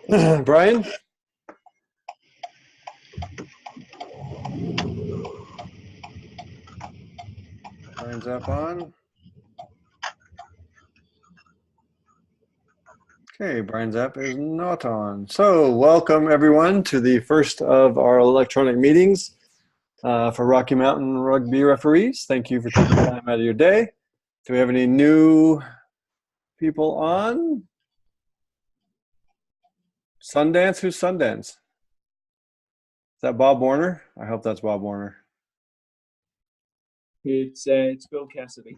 Brian? Brian's up on. Okay, Brian's app is not on. So welcome everyone to the first of our electronic meetings for Rocky Mountain Rugby referees. Thank you for taking time out of your day. Do we have any new people on? Sundance? Who's Sundance? Is that Bob Warner? I hope that's Bob Warner. It's Bill Cassidy.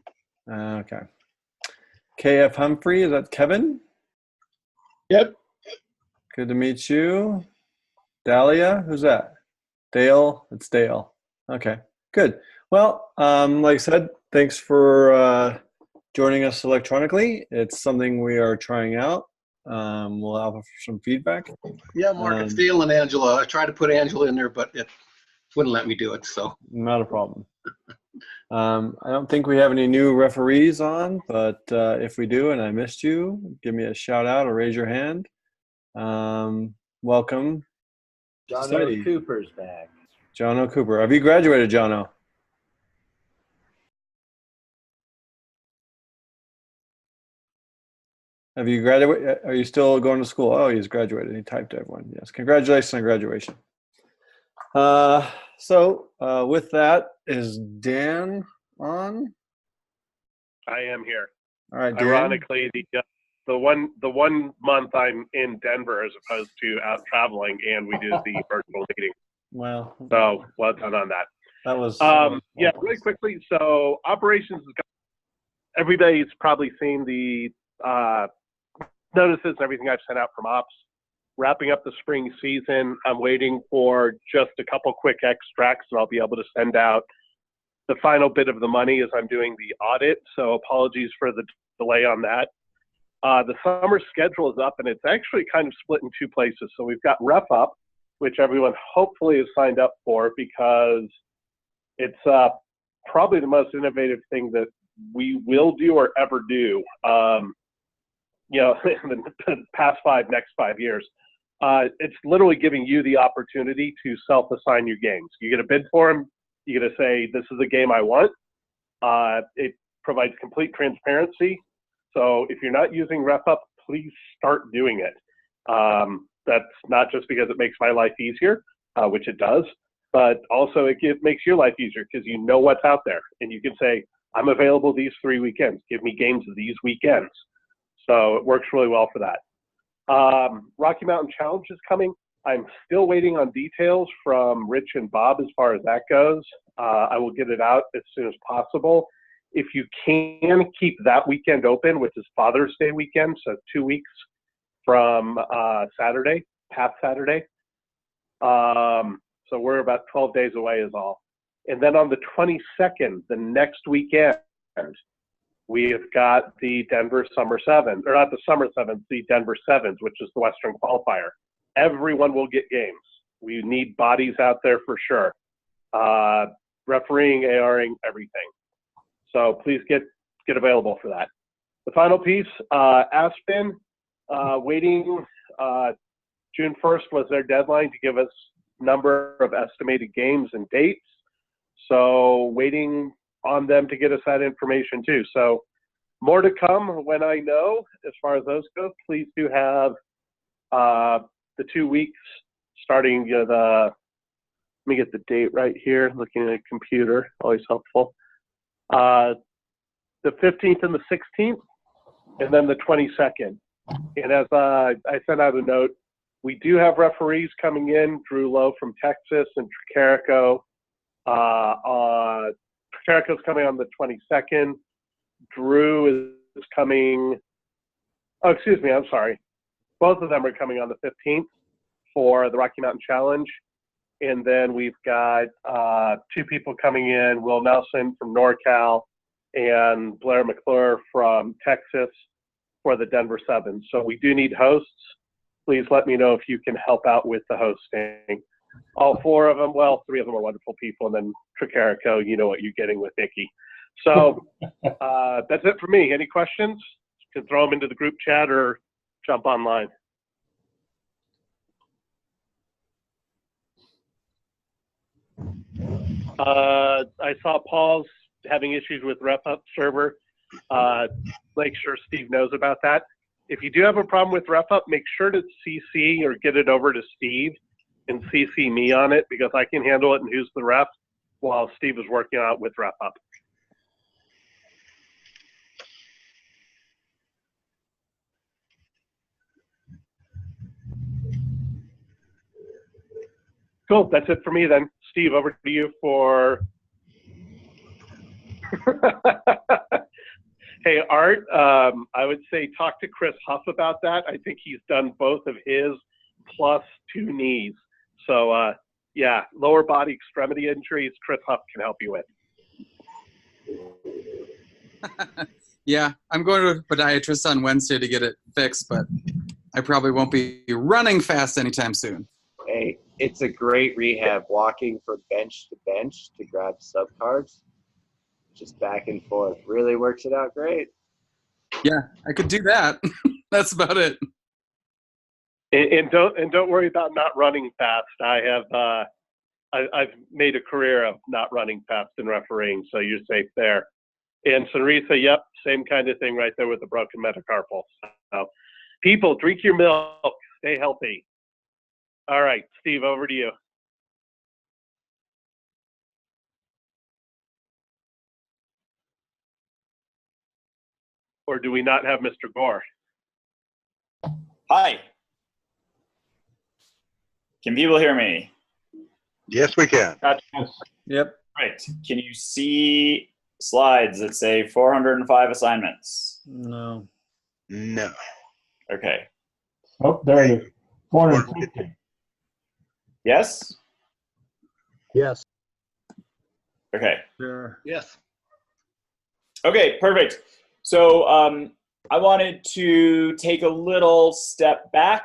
Okay. KF Humphrey, is that Kevin? Yep. Good to meet you. Dahlia, who's that? Dale, it's Dale. Okay, good. Well, like I said, thanks for joining us electronically. It's something we are trying out. We'll have some feedback. Yeah, Mark, it's Dale and Angela. I tried to put Angela in there, but it wouldn't let me do it, so. Not a problem. I don't think we have any new referees on, but if we do and I missed you, give me a shout out or raise your hand. Welcome. John O. Cooper's back. John O. Cooper. Have you graduated, John O? Have you graduated? Are you still going to school? Oh, he's graduated. He typed to everyone. Yes. Congratulations on graduation. So with that, is Dan on? I am here. All right, Dan. Ironically, the one month I'm in Denver as opposed to out traveling, and we did the virtual meeting. Well, so well done on that. That was yeah. Really quickly. So operations is everybody's probably seen the notices and everything I've sent out from ops. Wrapping up the spring season, I'm waiting for just a couple quick extracts, and I'll be able to send out the final bit of the money as I'm doing the audit. So apologies for the delay on that. The summer schedule is up, and it's actually kind of split in two places. So we've got Ref Up, which everyone hopefully has signed up for because it's probably the most innovative thing that we will do or ever do. You know, in the next 5 years. It's literally giving you the opportunity to self-assign your games. You get a bid for them. You get to say, this is the game I want. It provides complete transparency. So if you're not using RefUp, please start doing it. That's not just because it makes my life easier, which it does, but also it makes your life easier because you know what's out there. And you can say, I'm available these 3 weekends. Give me games these weekends. So it works really well for that. Rocky Mountain Challenge is coming. I'm still waiting on details from Rich and Bob as far as that goes. I will get it out as soon as possible. If you can keep that weekend open, which is Father's Day weekend, so 2 weeks from Saturday, past Saturday. So we're about 12 days away is all. And then on the 22nd, the next weekend, we have got the Denver Summer Sevens, or not the Summer Sevens, the Denver Sevens, which is the Western qualifier. Everyone will get games. We need bodies out there for sure. Refereeing, ARing, everything. So please get available for that. The final piece, Aspen, waiting. June 1st was their deadline to give us number of estimated games and dates. So waiting on them to get us that information too. So more to come when I know as far as those go. Please do have the 2 weeks starting let me get the date right here, looking at a computer, always helpful. The 15th and the 16th, and then the 22nd. And as I sent out a note, we do have referees coming in, Drew Lowe from Texas and Tricarico. Tricarico's coming on the 22nd. Drew is coming, oh, excuse me, I'm sorry. Both of them are coming on the 15th for the Rocky Mountain Challenge. And then we've got 2 people coming in, Will Nelson from NorCal and Blair McClure from Texas for the Denver Sevens. So we do need hosts. Please let me know if you can help out with the hosting. All 4 of them, well, 3 of them are wonderful people, and then Tricarico, you know what you're getting with Nikki. So that's it for me. Any questions? You can throw them into the group chat or jump online. I saw Paul's having issues with RefUp server. Make sure Steve knows about that. If you do have a problem with RefUp, make sure to CC or get it over to Steve and CC me on it, because I can handle it and who's the ref while Steve is working on it with RefUp. Cool, that's it for me then. Steve, over to you for... Hey, Art, I would say talk to Chris Huff about that. I think he's done both of his plus 2 knees. So, yeah, lower body extremity injuries, Chris Huff can help you with. Yeah, I'm going to a podiatrist on Wednesday to get it fixed, but I probably won't be running fast anytime soon. Hey, it's a great rehab, walking from bench to bench to grab subcards. Just back and forth. Really works it out great. Yeah, I could do that. That's about it. And don't worry about not running fast. I've made a career of not running fast in refereeing, so you're safe there. And Sonrisa, yep, same kind of thing right there with the broken metacarpal. So, people, drink your milk, stay healthy. All right, Steve, over to you. Or do we not have Mr. Gore? Hi. Can people hear me? Yes, we can. Gotcha. Yep. Right. Can you see slides that say 405 assignments? No. No. Okay. Oh, there it is. 450. Yes? Yes. Okay. Sure. Yes. Okay, perfect. So I wanted to take a little step back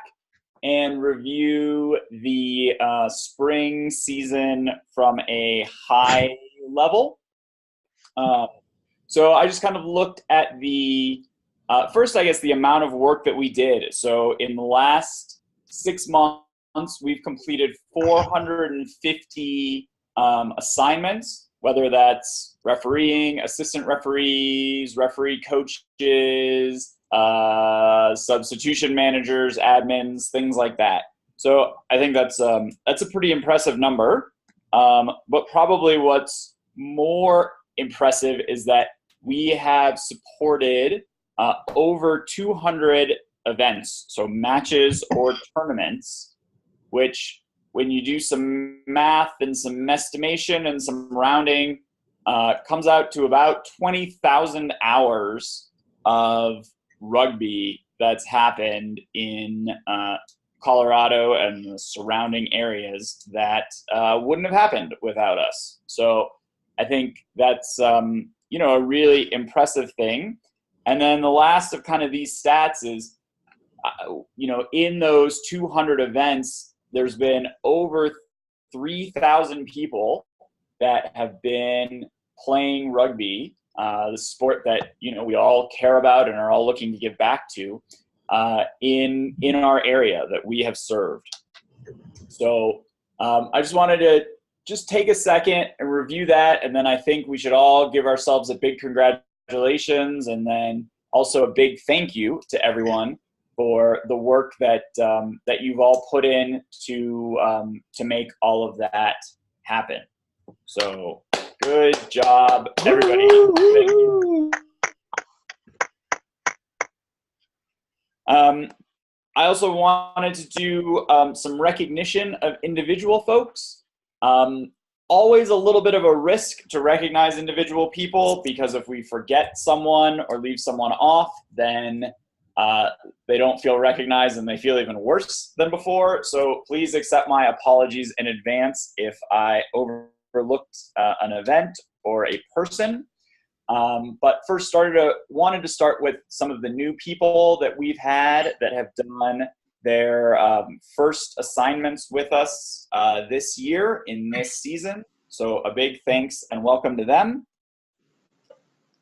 and review the spring season from a high level. So I just kind of looked at the, first, I guess, the amount of work that we did. So in the last 6 months, we've completed 450 assignments, whether that's refereeing, assistant referees, referee coaches, substitution managers, admins, things like that. So I think that's a pretty impressive number. But probably what's more impressive is that we have supported over 200 events, so matches or tournaments, which when you do some math and some estimation and some rounding, comes out to about 20,000 hours of rugby that's happened in Colorado and the surrounding areas that wouldn't have happened without us. So I think that's a really impressive thing. And then the last of kind of these stats is, in those 200 events, there's been over 3,000 people that have been playing rugby, the sport that we all care about and are all looking to give back to, in our area that we have served. So I just wanted to just take a second and review that, and then I think we should all give ourselves a big congratulations, and then also a big thank you to everyone for the work that that you've all put in to make all of that happen. So good job, everybody. Thank you. I also wanted to do some recognition of individual folks. Always a little bit of a risk to recognize individual people, because if we forget someone or leave someone off, then they don't feel recognized and they feel even worse than before. So please accept my apologies in advance if I overlooked an event or a person. But first wanted to start with some of the new people that we've had that have done their first assignments with us this year in this season. So a big thanks and welcome to them.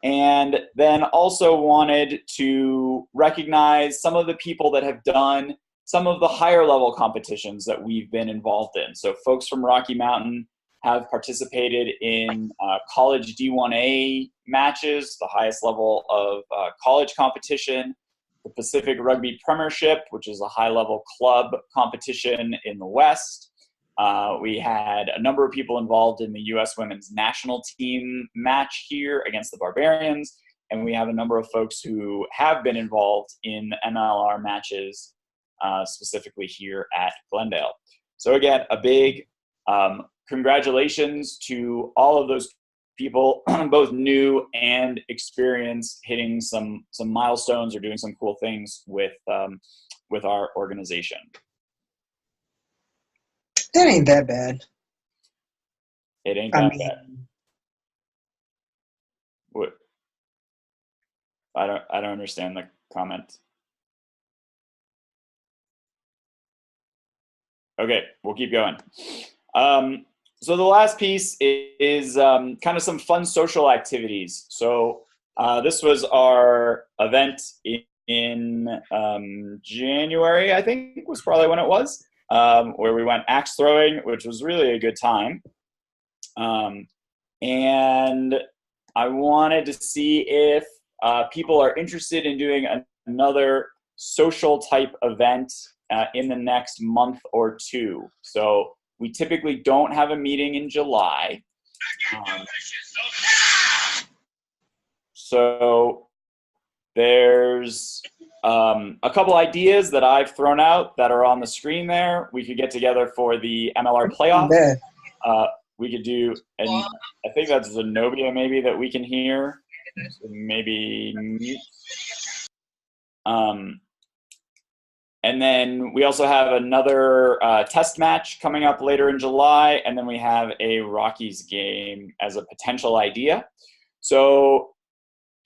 And then also wanted to recognize some of the people that have done some of the higher level competitions that we've been involved in. So folks from Rocky Mountain have participated in college D1A matches, the highest level of college competition, the Pacific Rugby Premiership, which is a high-level club competition in the West. We had a number of people involved in the U.S. women's national team match here against the Barbarians, and we have a number of folks who have been involved in MLR matches, specifically here at Glendale. So again, a big congratulations to all of those people, both new and experienced, hitting some milestones or doing some cool things with our organization. That ain't that bad. It ain't that bad. What? I don't understand the comment. Okay, we'll keep going. So the last piece is kind of some fun social activities. So this was our event in January, I think was probably when it was, where we went axe throwing, which was really a good time. And I wanted to see if people are interested in doing another social type event in the next month or two. So we typically don't have a meeting in July. So there's a couple ideas that I've thrown out that are on the screen there. We could get together for the MLR playoff. We could do, and I think that's Zenobia maybe that we can hear. So maybe mute. And then we also have another test match coming up later in July, and then we have a Rockies game as a potential idea. So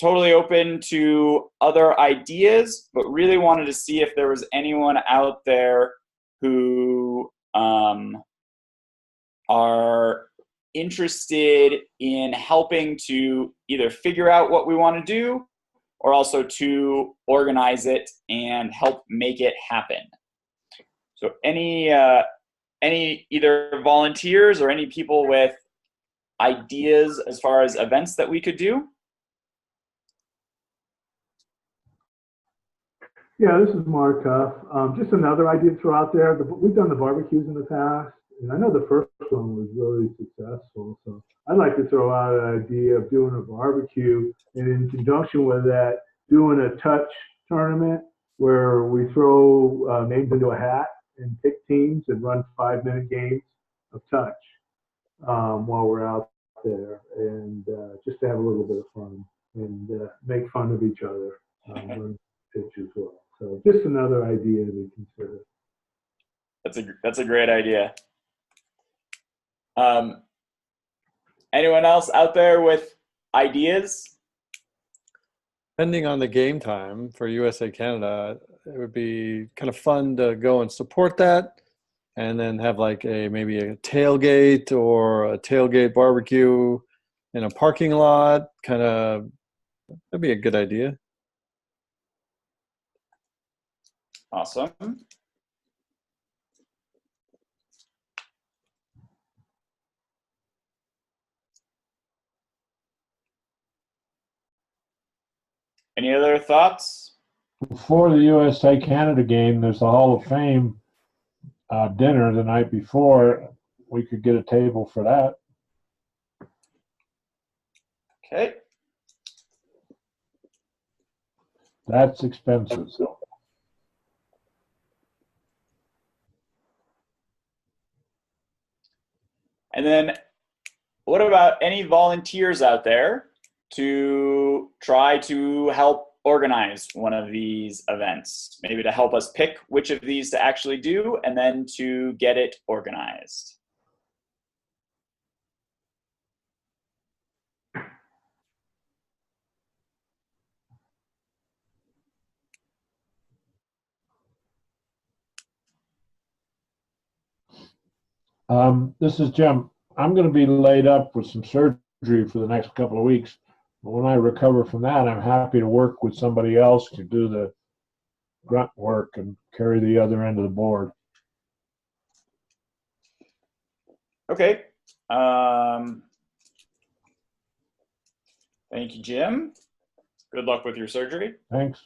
totally open to other ideas, but really wanted to see if there was anyone out there who are interested in helping to either figure out what we want to do or also to organize it and help make it happen. So any either volunteers or any people with ideas as far as events that we could do? Yeah, this is Mark Huff. Just another idea to throw out there. We've done the barbecues in the past, and I know the first one was really successful. So I'd like to throw out an idea of doing a barbecue, and in conjunction with that, doing a touch tournament where we throw names into a hat and pick teams and run 5-minute games of touch while we're out there, and just to have a little bit of fun and make fun of each other on pitch as well. So just another idea to consider. That's a great idea. Anyone else out there with ideas? Depending on the game time for USA Canada, it would be kind of fun to go and support that, and then have like maybe a tailgate or a tailgate barbecue in a parking lot. That'd be a good idea. Awesome. Any other thoughts? Before the USA Canada game, there's the Hall of Fame dinner the night before. We could get a table for that. Okay. That's expensive. So. And then what about any volunteers out there to try to help organize one of these events? Maybe to help us pick which of these to actually do and then to get it organized. This is Jim. I'm going to be laid up with some surgery for the next couple of weeks. But when I recover from that, I'm happy to work with somebody else to do the grunt work and carry the other end of the board. Okay. Thank you, Jim. Good luck with your surgery. Thanks.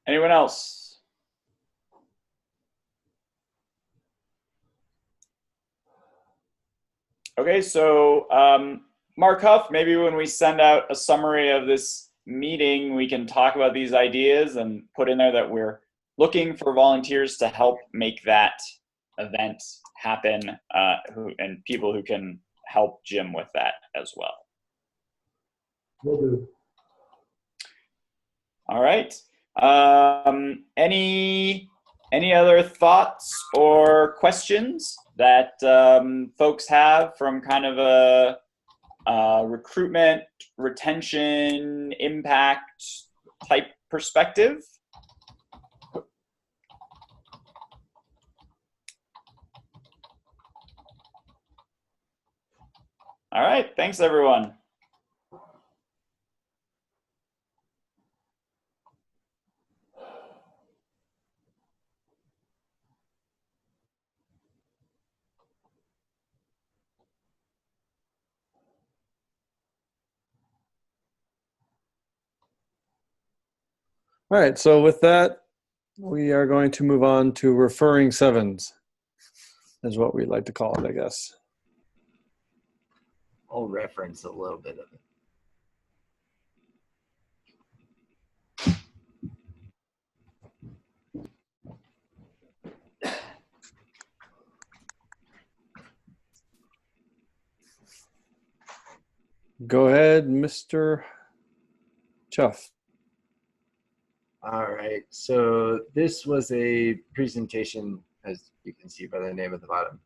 Anyone else? Okay, so Mark Huff, maybe when we send out a summary of this meeting, we can talk about these ideas and put in there that we're looking for volunteers to help make that event happen, and people who can help Jim with that as well. Will do. All right. Any other thoughts or questions that folks have from kind of a recruitment, retention, impact type perspective? All right. Thanks, everyone. All right, so with that, we are going to move on to referring sevens, is what we'd like to call it, I guess. I'll reference a little bit of it. Go ahead, Mr. Chuff. All right, so this was a presentation, as you can see by the name at the bottom,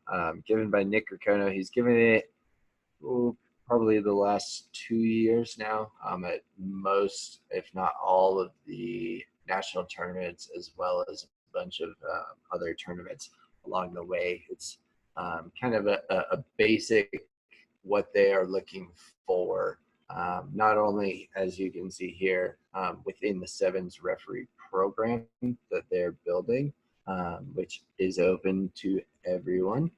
given by Nick Racono. He's given it probably the last 2 years now, at most, if not all, of the national tournaments, as well as a bunch of other tournaments along the way. It's kind of a basic what they are looking for, not only, as you can see here, within the sevens referee program that they're building, which is open to everyone,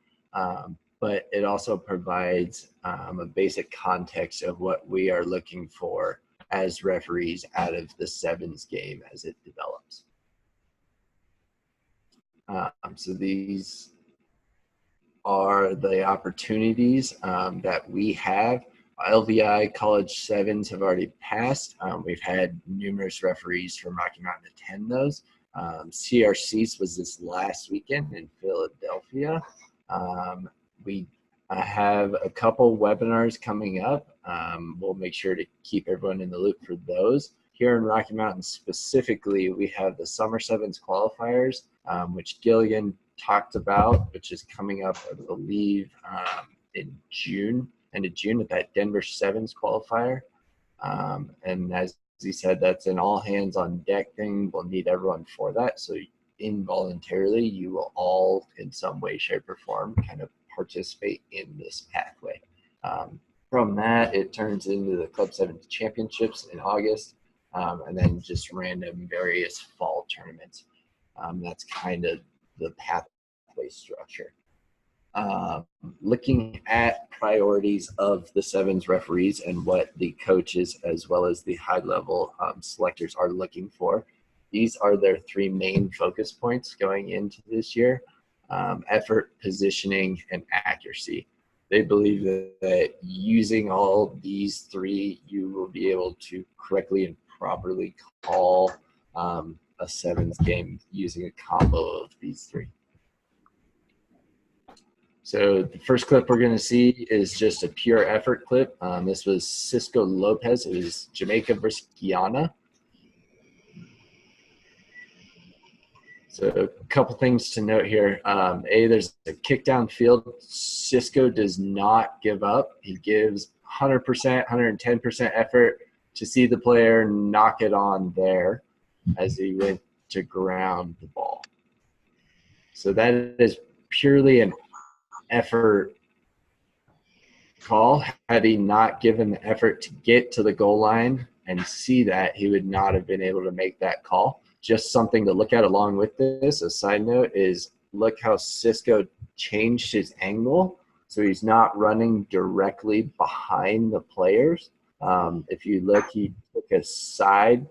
but it also provides a basic context of what we are looking for as referees out of the sevens game as it develops. So these are the opportunities that we have. LVI College Sevens have already passed. We've had numerous referees from Rocky Mountain attend those. CRCs was this last weekend in Philadelphia. We have a couple webinars coming up. We'll make sure to keep everyone in the loop for those. Here in Rocky Mountain specifically, we have the Summer Sevens qualifiers, which Gilligan talked about, which is coming up, I believe, in June, end of June, with that Denver Sevens qualifier. And as he said, that's an all hands on deck thing. We'll need everyone for that. So involuntarily, you will all, in some way, shape, or form, kind of participate in this pathway. From that, it turns into the Club Sevens Championships in August, and then just random various fall tournaments. That's kind of the pathway structure. Looking at priorities of the sevens referees and what the coaches as well as the high level selectors are looking for. These are their three main focus points going into this year: effort, positioning, and accuracy. They believe that using all these three, you will be able to correctly and properly call a sevens game using a combo of these three. So the first clip we're going to see is just a pure effort clip. This was Cisco Lopez. It was Jamaica versus Guyana. So a couple things to note here. There's a kick downfield. Cisco does not give up. He gives 100%, 110% effort to see the player knock it on there as he went to ground the ball. So that is purely an effort call. Had he not given the effort to get to the goal line and see that, he would not have been able to make that call. Just something to look at along with this. A side note is look how Cisco changed his angle. So he's not running directly behind the players. If you look, he took a side,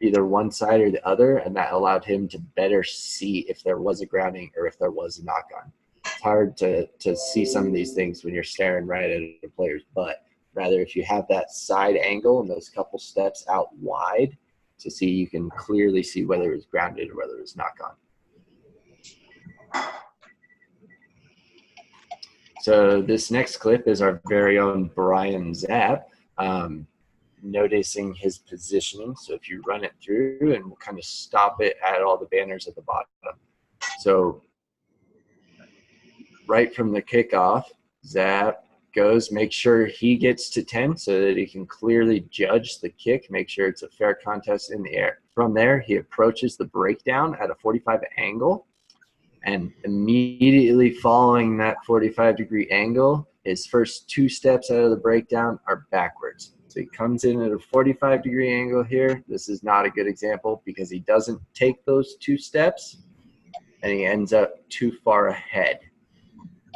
either one side or the other, and that allowed him to better see if there was a grounding or if there was a knock-on. It's hard to see some of these things when you're staring right at the player's butt. Rather, if you have that side angle and those couple steps out wide to see, you can clearly see whether it was grounded or whether it was knock-on. So this next clip is our very own Brian Zapp, noticing his positioning. So if you run it through, and we'll kind of stop it at all the banners at the bottom. So right from the kickoff, Zapp goes, make sure he gets to 10 so that he can clearly judge the kick, make sure it's a fair contest in the air. From there, he approaches the breakdown at a 45 angle, and immediately following that 45-degree angle, his first 2 steps out of the breakdown are backwards. So he comes in at a 45-degree angle here. This is not a good example because he doesn't take those 2 steps, and he ends up too far ahead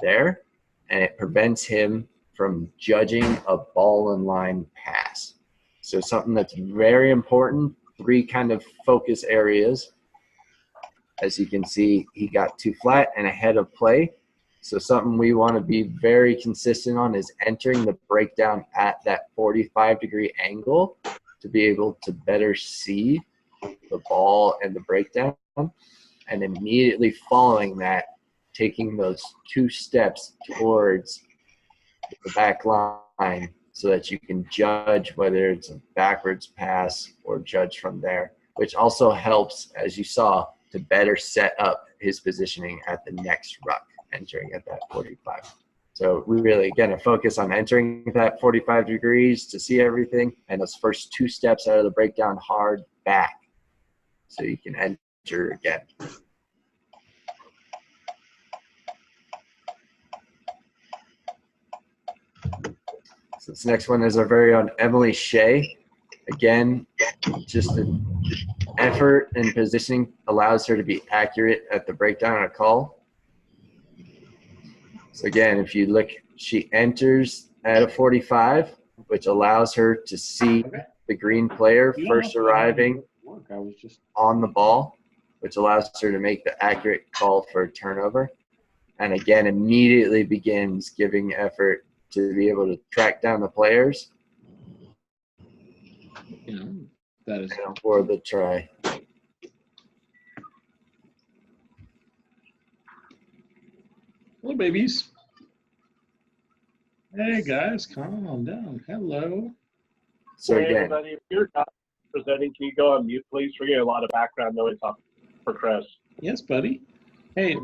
there, and it prevents him from judging a ball and line pass. So something that's very important, 3 kind of focus areas. As you can see, he got too flat and ahead of play. So something we want to be very consistent on is entering the breakdown at that 45-degree angle to be able to better see the ball and the breakdown, and immediately following that, taking those 2 steps towards the back line so that you can judge whether it's a backwards pass or judge from there, which also helps, as you saw, to better set up his positioning at the next ruck, entering at that 45. So we really, again, a focus on entering that 45 degrees to see everything, and those first 2 steps out of the breakdown hard back so you can enter again. So this next one is our very own Emily Shea. Again, just an effort and positioning allows her to be accurate at the breakdown on a call. So again, if you look, she enters at a 45, which allows her to see the green player first arriving on the ball, which allows her to make the accurate call for a turnover. And again, immediately begins giving effort to be able to track down the players That is for the try. Hello, babies. Hey, guys, calm down. Hello. So Hey, again, everybody, if you're not presenting, can you go on mute, please? We're getting a lot of background noise off for Chris. Yes, buddy. Hey.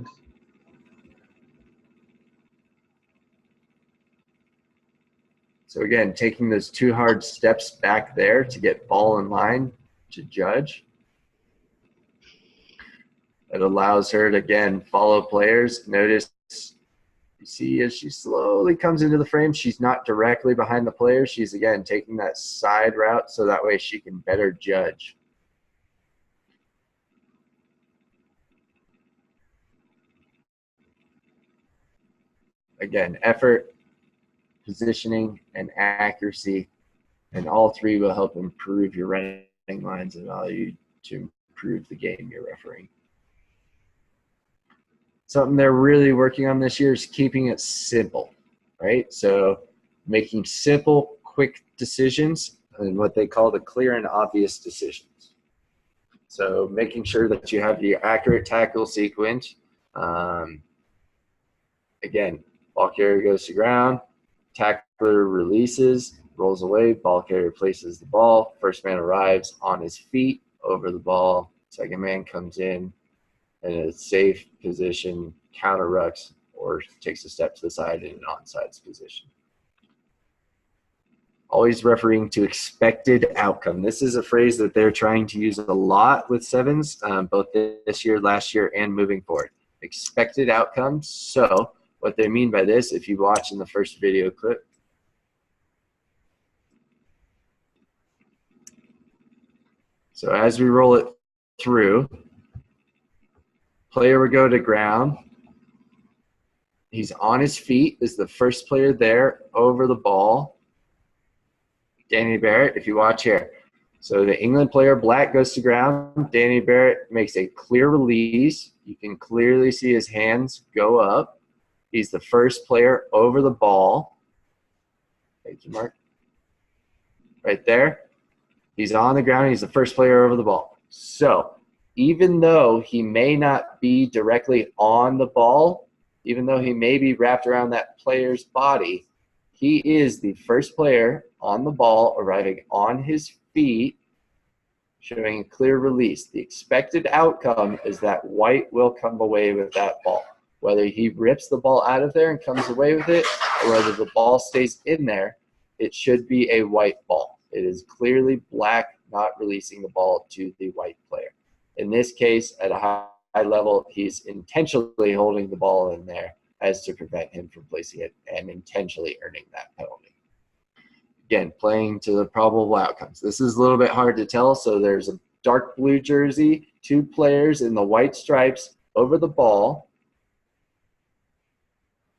so again, taking those 2 hard steps back there to get ball in line to judge. It allows her to, again, follow players. Notice, you see as she slowly comes into the frame, she's not directly behind the players. She's, again, taking that side route so that way she can better judge. Again, effort, positioning, and accuracy, and all 3 will help improve your running lines and allow you to improve the game you're refereeing. Something they're really working on this year is keeping it simple, right? So making simple, quick decisions and what they call the clear and obvious decisions. So making sure that you have the accurate tackle sequence. Again, ball carrier goes to ground, tackler releases, rolls away, ball carrier places the ball, first man arrives on his feet over the ball, second man comes in a safe position, counter rucks, or takes a step to the side in an onside position. Always referring to expected outcome. This is a phrase that they're trying to use a lot with sevens, both this year, last year, and moving forward. Expected outcome. So what they mean by this, if you watch in the first video clip, so as we roll it through, player would go to ground. He's on his feet is the first player there over the ball. Danny Barrett, if you watch here. So the England player, black, goes to ground. Danny Barrett makes a clear release. You can clearly see his hands go up. He's the first player over the ball. Thank you, Mark. Right there. He's on the ground. He's the first player over the ball. So even though he may not be directly on the ball, even though he may be wrapped around that player's body, he is the first player on the ball, arriving on his feet, showing a clear release. The expected outcome is that white will come away with that ball. Whether he rips the ball out of there and comes away with it, or whether the ball stays in there, it should be a white ball. It is clearly black not releasing the ball to the white player. In this case, at a high level, he's intentionally holding the ball in there as to prevent him from placing it and intentionally earning that penalty. Again, playing to the probable outcomes. This is a little bit hard to tell, so there's a dark blue jersey, 2 players in the white stripes over the ball.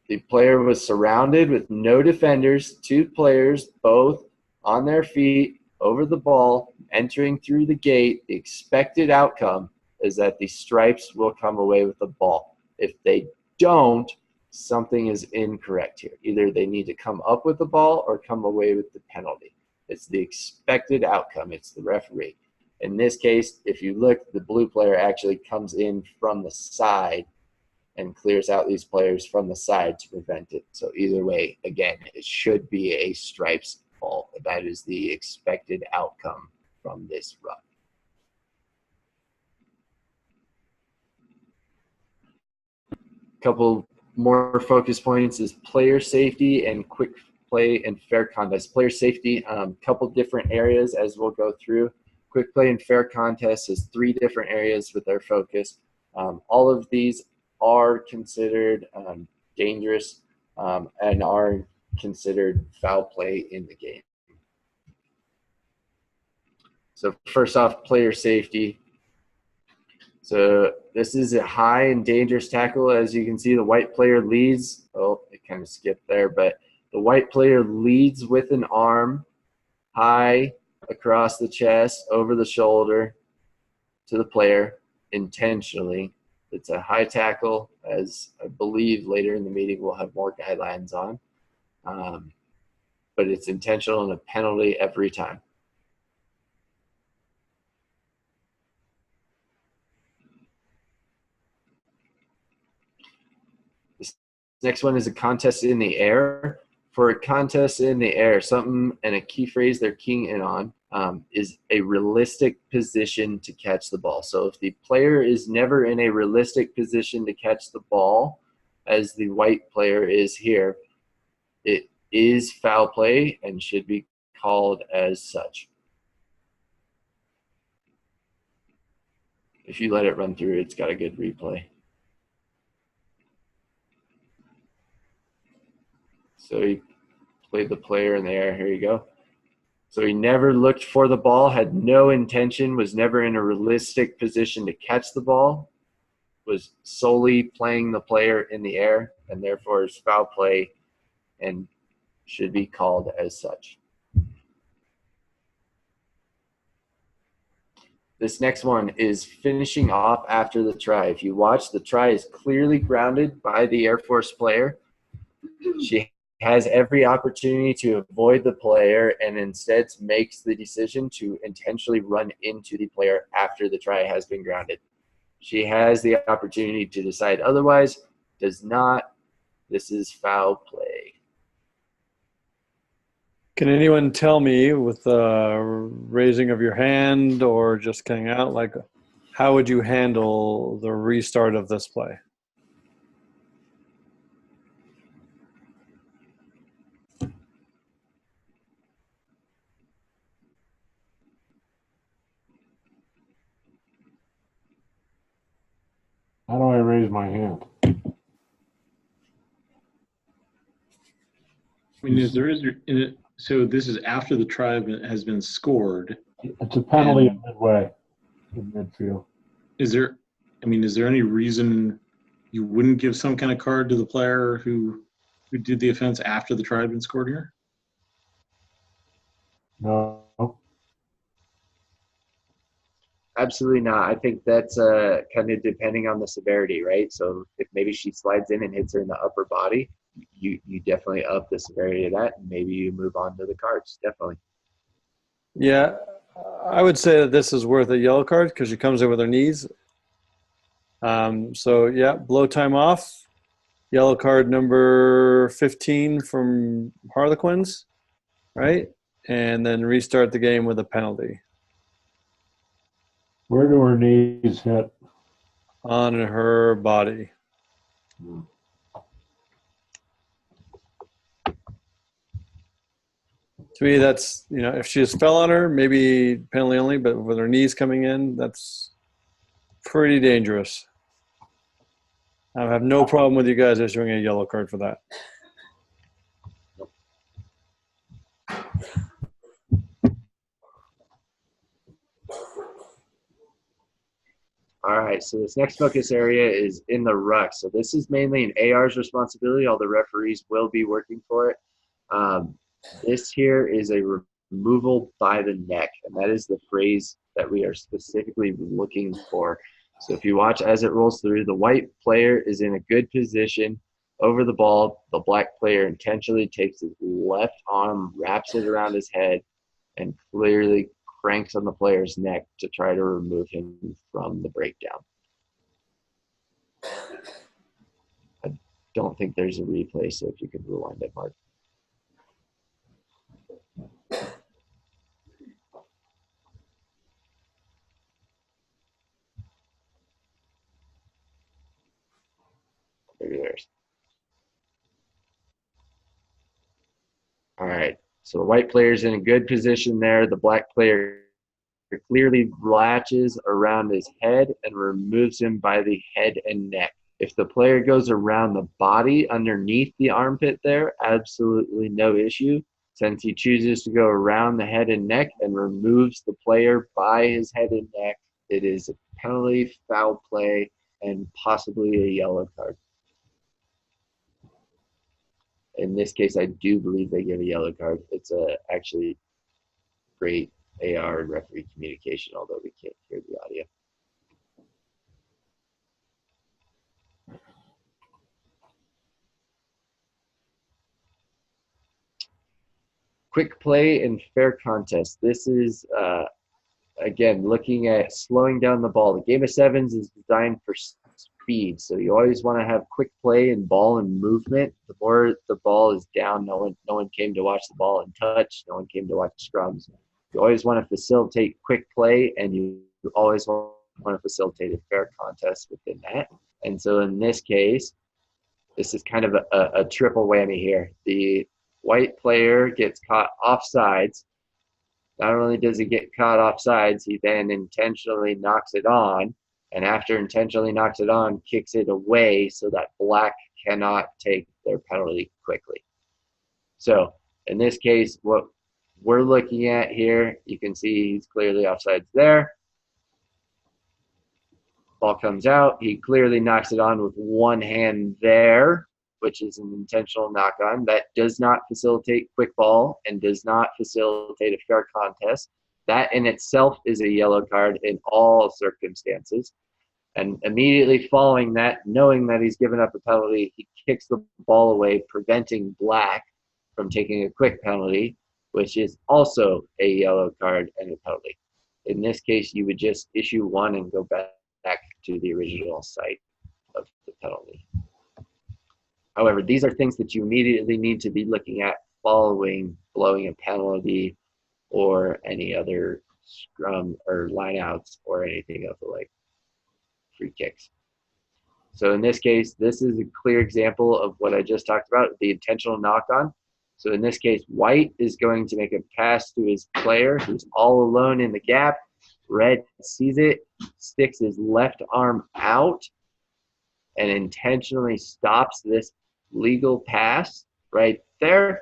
The player was surrounded with no defenders, 2 players, both on their feet, over the ball, entering through the gate. The expected outcome is that the stripes will come away with the ball. If they don't, something is incorrect here. Either they need to come up with the ball or come away with the penalty. It's the expected outcome. It's the referee. In this case, if you look, the blue player actually comes in from the side and clears out these players from the side to prevent it. So either way, again, it should be a stripes ball. That is the expected outcome from this run. Couple more focus points is player safety and quick play and fair contest. Player safety, couple different areas as we'll go through. Quick play and fair contest is 3 different areas with our focus. All of these are considered dangerous and are considered foul play in the game. So first off, player safety. So this is a high and dangerous tackle. As you can see, the white player leads. Oh, it kind of skipped there, but the white player leads with an arm high across the chest, over the shoulder to the player intentionally. It's a high tackle, as I believe later in the meeting we'll have more guidelines on. But it's intentional and a penalty every time. This next one is a contest in the air. For a contest in the air, something and a key phrase they're keying in on is a realistic position to catch the ball. So if the player is never in a realistic position to catch the ball, as the white player is here, it is foul play and should be called as such. If you let it run through, it's got a good replay. So he played the player in the air. Here you go. So he never looked for the ball, had no intention, was never in a realistic position to catch the ball, was solely playing the player in the air, and therefore is foul play and should be called as such. This next one is finishing off after the try. If you watch, the try is clearly grounded by the Air Force player. She has every opportunity to avoid the player and instead makes the decision to intentionally run into the player after the try has been grounded. She has the opportunity to decide otherwise, does not. This is foul play. Can anyone tell me, with raising of your hand or just getting out, like, how would you handle the restart of this play? How do I raise my hand? I mean, so this is after the try has been scored. It's a penalty And- in midway in midfield. Is there I mean, is there any reason you wouldn't give some kind of card to the player who did the offense after the try had been scored here? No. Absolutely not. I think that's kind of depending on the severity, right? So if maybe she slides in and hits her in the upper body, you definitely up the severity of that, and maybe you move on to the cards. Definitely. Yeah, I would say that this is worth a yellow card because she comes in with her knees. So yeah, blow time off. Yellow card number 15 from Harlequins, right? And then restart the game with a penalty Where do her knees hit? on her body. To me, that's, if she just fell on her, maybe penalty only, but with her knees coming in, that's pretty dangerous. I have no problem with you guys issuing a yellow card for that. All right, so this next focus area is in the ruck. So this is mainly an AR's responsibility. All the referees will be working for it. This here is a removal by the neck, and that is the phrase that we are specifically looking for. So if you watch as it rolls through, the white player is in a good position over the ball. The black player intentionally takes his left arm, wraps it around his head, and clearly cranks on the player's neck to try to remove him from the breakdown. I don't think there's a replay, so if you could rewind it, Mark. Maybe there's. All right, so the white player's in a good position there. The black player clearly latches around his head and removes him by the head and neck. If the player goes around the body underneath the armpit there, absolutely no issue. Since he chooses to go around the head and neck and removes the player by his head and neck, it is a penalty, foul play, and possibly a yellow card. In this case, I do believe they give a yellow card. It's actually great AR and referee communication, although we can't hear the audio. Quick play and fair contest. This is, again, looking at slowing down the ball. The game of sevens is designed for speed, so you always want to have quick play and ball and movement. The more the ball is down, no one came to watch the ball and touch. No one came to watch scrums. You always want to facilitate quick play, and you always want to facilitate a fair contest within that. And so in this case, this is kind of a triple whammy here. The white player gets caught offsides. Not only does he get caught offsides, he then intentionally knocks it on, and after intentionally knocks it on, kicks it away so that black cannot take their penalty quickly. So in this case, what we're looking at here, you can see he's clearly offsides there. Ball comes out. He clearly knocks it on with one hand there, which is an intentional knock-on. That does not facilitate quick ball and does not facilitate a fair contest. That in itself is a yellow card in all circumstances. And immediately following that, knowing that he's given up a penalty, he kicks the ball away, preventing black from taking a quick penalty, which is also a yellow card and a penalty. In this case, you would just issue one and go back to the original site of the penalty. However, these are things that you immediately need to be looking at following blowing a penalty or any other scrum or lineouts or anything of the like free kicks. So in this case, this is a clear example of what I just talked about, the intentional knock-on. So in this case, white is going to make a pass to his player who's all alone in the gap. Red sees it, sticks his left arm out, and intentionally stops this legal pass right there.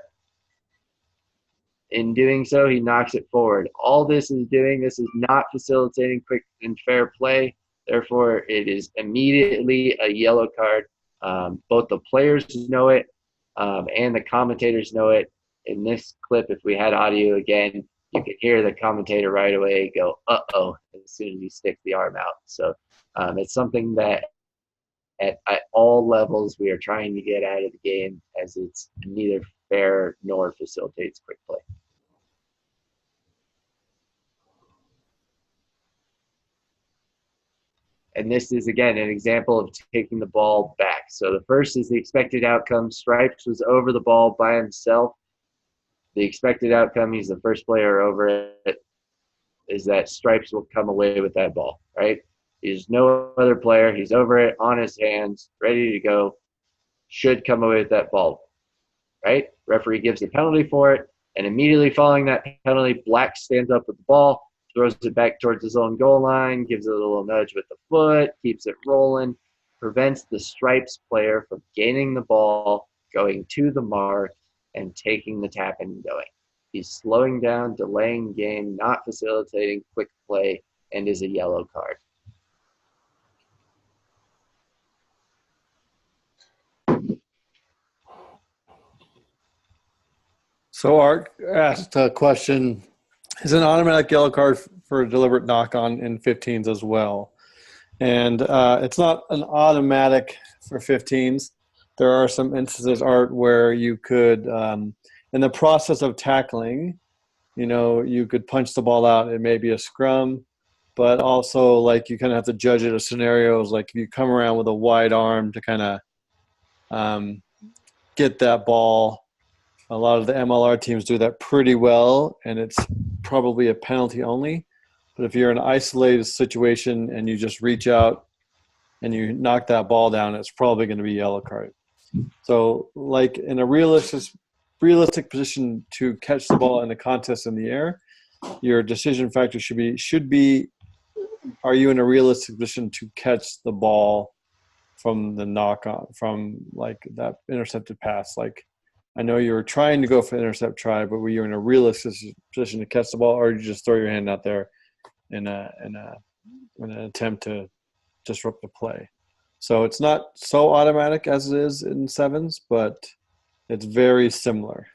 In doing so, he knocks it forward. All this is doing, this is not facilitating quick and fair play. Therefore, it is immediately a yellow card. Both the players know it and the commentators know it. In this clip, if we had audio again, you could hear the commentator right away go, uh-oh, as soon as he sticks the arm out. So it's something that at all levels we are trying to get out of the game, as it's neither fair nor facilitates quick play. And this is, again, an example of taking the ball back. So the first is the expected outcome. Stripes was over the ball by himself. The expected outcome, he's the first player over it, is that Stripes will come away with that ball, right? He's no other player. He's over it, on his hands, ready to go, should come away with that ball, right? Referee gives the penalty for it, and immediately following that penalty, Black stands up with the ball, throws it back towards his own goal line, gives it a little nudge with the foot, keeps it rolling, prevents the Stripes player from gaining the ball, going to the mark, and taking the tap and going. He's slowing down, delaying game, not facilitating quick play, and is a yellow card. So Art asked a question, is an automatic yellow card for a deliberate knock-on in 15s as well? And it's not an automatic for 15s. There are some instances, Art, where you could, in the process of tackling, you could punch the ball out. It may be a scrum, but also like you kind of have to judge it as scenarios. Like if you come around with a wide arm to kind of get that ball. A lot of the MLR teams do that pretty well, and it's probably a penalty only. But if you're in an isolated situation and you just reach out and you knock that ball down, it's probably going to be a yellow card. So like in a realistic position to catch the ball in a contest in the air, your decision factor should be are you in a realistic position to catch the ball from the knock on, from like that intercepted pass? Like I know you were trying to go for intercept try, but were you in a realistic position to catch the ball, or did you just throw your hand out there in an attempt to disrupt the play? So it's not so automatic as it is in sevens, but it's very similar.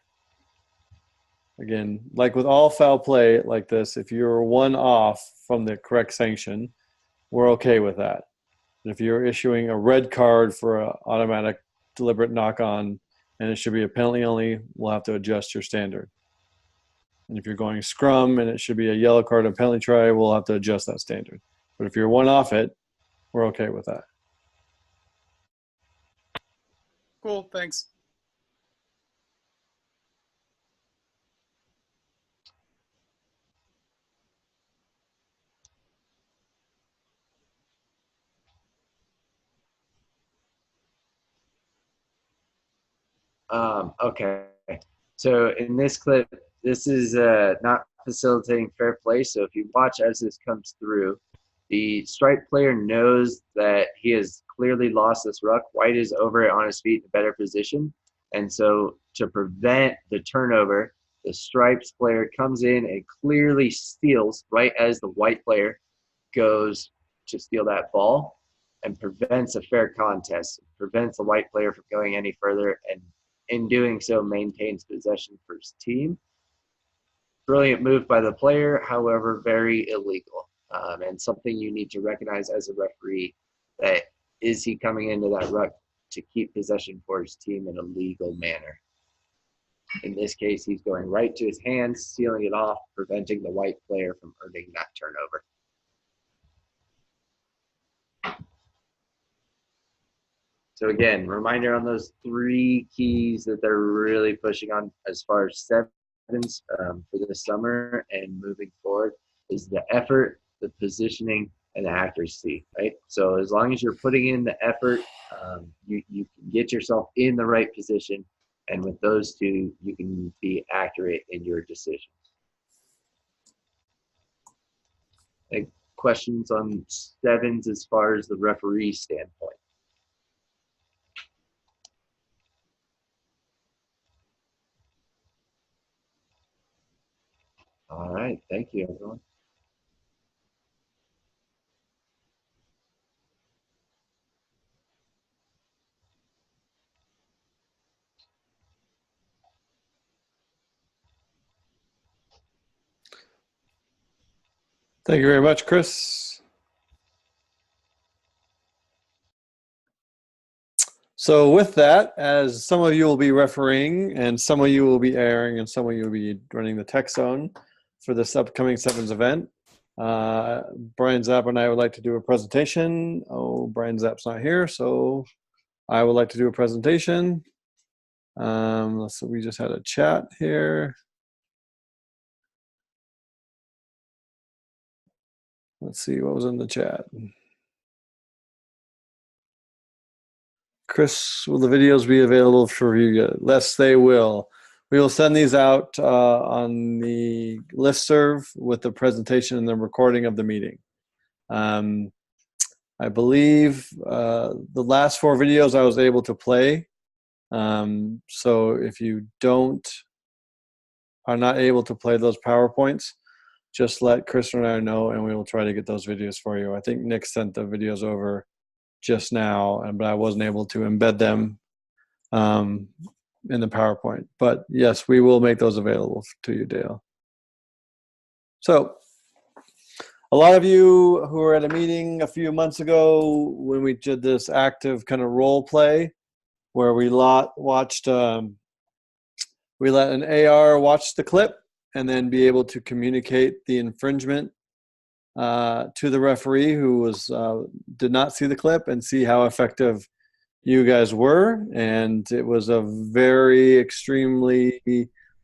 Again, like with all foul play like this, if you're one off from the correct sanction, we're okay with that. And if you're issuing a red card for an automatic deliberate knock-on and it should be a penalty only, we'll have to adjust your standard. And if you're going scrum and it should be a yellow card and penalty try, we'll have to adjust that standard. But if you're one off it, we're okay with that. Cool, thanks. Okay. So in this clip, this is not facilitating fair play. So if you watch as this comes through, the stripe player knows that he has clearly lost this ruck. White is over it on his feet in a better position. And so to prevent the turnover, the stripes player comes in and clearly steals right as the white player goes to steal that ball and prevents a fair contest, prevents the white player from going any further, and in doing so maintains possession for his team. Brilliant move by the player, however, very illegal, and something you need to recognize as a referee, that is he coming into that ruck to keep possession for his team in a legal manner. In this case, he's going right to his hands, sealing it off, preventing the white player from earning that turnover. So again, reminder on those three keys that they're really pushing on as far as sevens for the summer and moving forward is the effort, the positioning, and the accuracy, right? So as long as you're putting in the effort, you can get yourself in the right position, and with those two, you can be accurate in your decisions. Any questions on sevens as far as the referee standpoint? All right, thank you, everyone. Thank you very much, Chris. So with that, as some of you will be refereeing and some of you will be airing and some of you will be running the tech zone for this upcoming Sevens event, Brian Zapp and I would like to do a presentation. Oh, Brian Zapp's not here, so I would like to do a presentation. So we just had a chat here. Let's see what was in the chat. Chris, will the videos be available for review? Yes, they will. We will send these out on the listserv with the presentation and the recording of the meeting. I believe the last 4 videos I was able to play. So if you are not able to play those PowerPoints, just let Chris and I know and we will try to get those videos for you. I think Nick sent the videos over just now, but I wasn't able to embed them in the PowerPoint. But yes, we will make those available to you, Dale. So a lot of you who were at a meeting a few months ago when we did this active kind of role play where we watched, we let an AR watch the clip and then be able to communicate the infringement to the referee who did not see the clip and see how effective you guys were. And it was a very extremely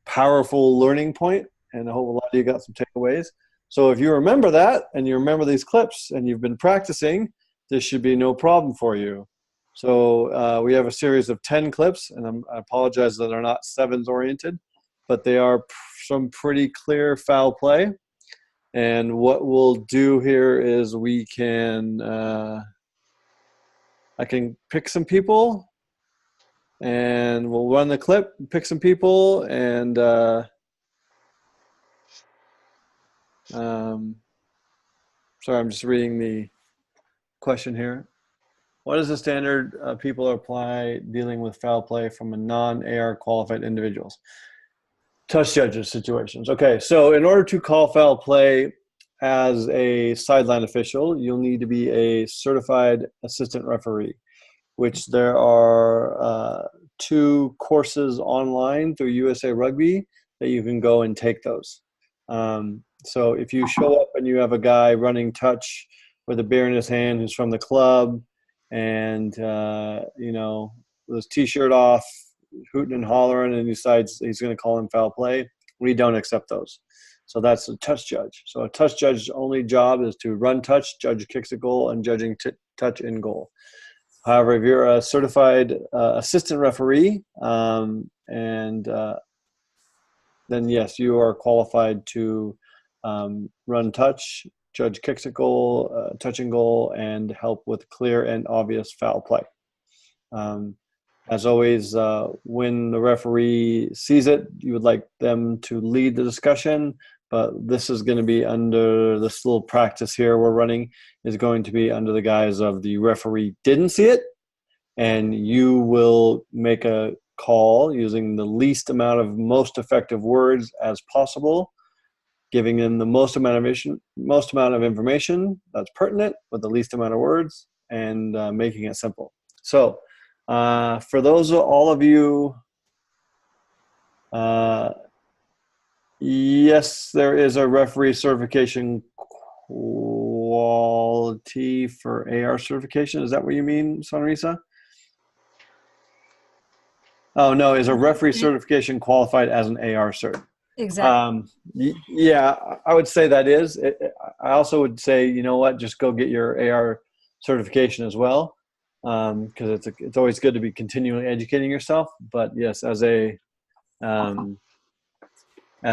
powerful learning point, and I hope a lot of you got some takeaways. So if you remember that and you remember these clips and you've been practicing, this should be no problem for you. So we have a series of 10 clips, and I apologize that they're not sevens oriented, but they are some pretty clear foul play. And what we'll do here is we can, I can pick some people and we'll run the clip, pick some people, and sorry, I'm just reading the question here. What is the standard people apply dealing with foul play from a non-AR qualified individuals? Touch judges situations. Okay, so in order to call foul play as a sideline official, you'll need to be a certified assistant referee, which there are 2 courses online through USA Rugby that you can go and take those. So if you show up and you have a guy running touch with a beer in his hand who's from the club and, you know, with his t-shirt off, hooting and hollering, and decides he's going to call him foul play, we don't accept those. So that's a touch judge. So a touch judge's only job is to run touch, judge kicks a goal, and judging touch in goal. However, if you're a certified assistant referee, then yes, you are qualified to run touch, judge kicks a goal, touch and goal, and help with clear and obvious foul play. As always, when the referee sees it, you would like them to lead the discussion, but this is going to be under this little practice here we're running is going to be under the guise of the referee didn't see it, and you will make a call using the least amount of most effective words as possible, giving them the most amount of information that's pertinent with the least amount of words, and making it simple. So for those all of you, yes, there is a referee certification quality for AR certification. Is that what you mean, Sonrisa? Oh, no, is a referee certification qualified as an AR cert? Exactly. Yeah, I would say that is. I also would say, you know what, just go get your AR certification as well, because it's always good to be continually educating yourself. But yes, as a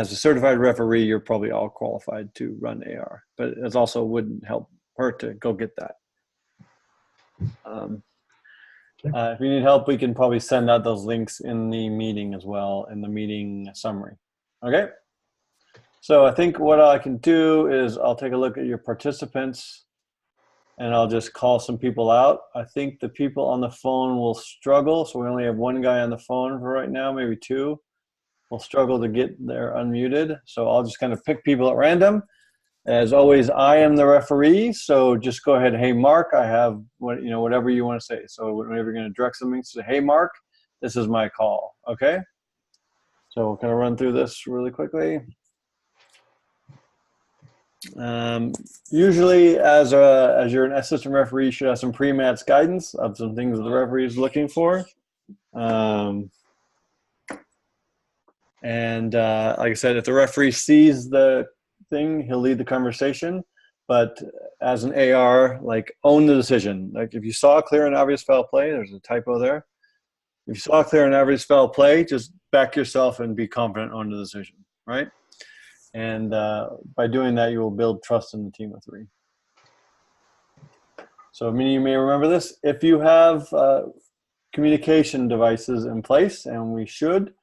certified referee, you're probably all qualified to run AR. But it also wouldn't hurt to go get that. If you need help, we can probably send out those links in the meeting as well, in the meeting summary. Okay? So I think what I can do is I'll take a look at your participants and I'll just call some people out. I think the people on the phone will struggle. So we only have 1 guy on the phone for right now, maybe 2. We'll struggle to get there unmuted. So I'll just kind of pick people at random. As always, I am the referee, so just go ahead. Hey, Mark, I have whatever you want to say. So whenever you're going to direct something, say, hey, Mark, this is my call. Okay. So we'll kind of run through this really quickly. Usually, as you're an assistant referee, you should have some pre-match guidance of some things that the referee is looking for. Like I said, if the referee sees the thing, he'll lead the conversation. But as an AR, like, own the decision. Like, if you saw a clear and obvious foul play, there's a typo there. If you saw a clear and obvious foul play, just back yourself and be confident on the decision, right? And by doing that, you will build trust in the team of three. So many of you may remember this. If you have communication devices in place, and we should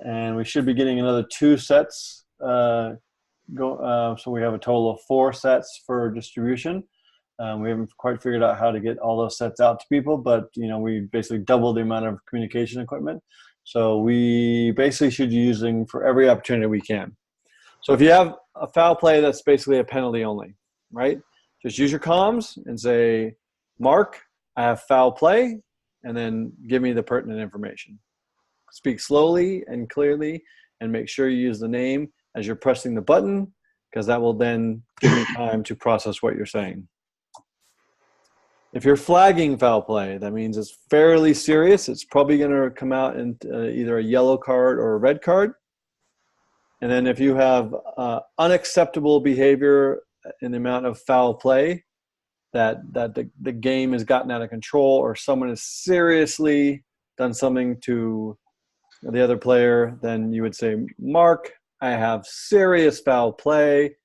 be getting another 2 sets. So we have a total of 4 sets for distribution. We haven't quite figured out how to get all those sets out to people, but we basically doubled the amount of communication equipment. So we basically should be using for every opportunity we can. So if you have a foul play, that's basically a penalty only, right? Just use your comms and say, Mark, I have foul play, and then give me the pertinent information. Speak slowly and clearly, and make sure you use the name as you're pressing the button, because that will then give you time to process what you're saying. If you're flagging foul play, that means it's fairly serious. It's probably going to come out in either a yellow card or a red card. And then if you have unacceptable behavior in the amount of foul play, that the game has gotten out of control, or someone has seriously done something to the other player, then you would say, Mark, I have serious foul play.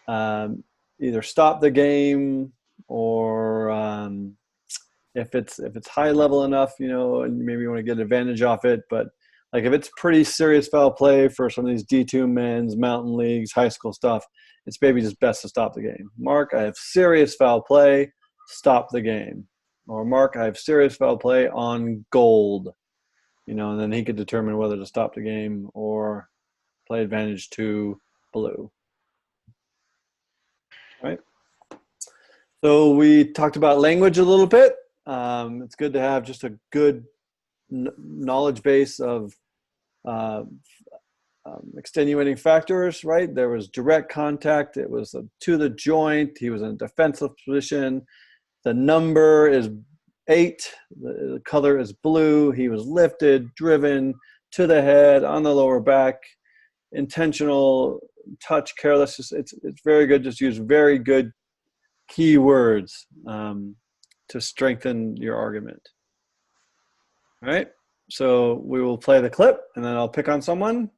Either stop the game, or if it's high level enough, and maybe you want to get advantage off it. But like, if it's pretty serious foul play for some of these D2 men's, mountain leagues, high school stuff, it's maybe just best to stop the game. Mark, I have serious foul play. Stop the game. Or Mark, I have serious foul play on gold. And then he could determine whether to stop the game or play advantage to blue. Right? So we talked about language a little bit. It's good to have just a good knowledge base of extenuating factors, right? There was direct contact. It was to the joint. He was in a defensive position. The number is 8. The color is blue. He was lifted, driven to the head, on the lower back, intentional touch, careless. It's very good. Just use very good key words to strengthen your argument. All right. So we will play the clip, and then I'll pick on someone,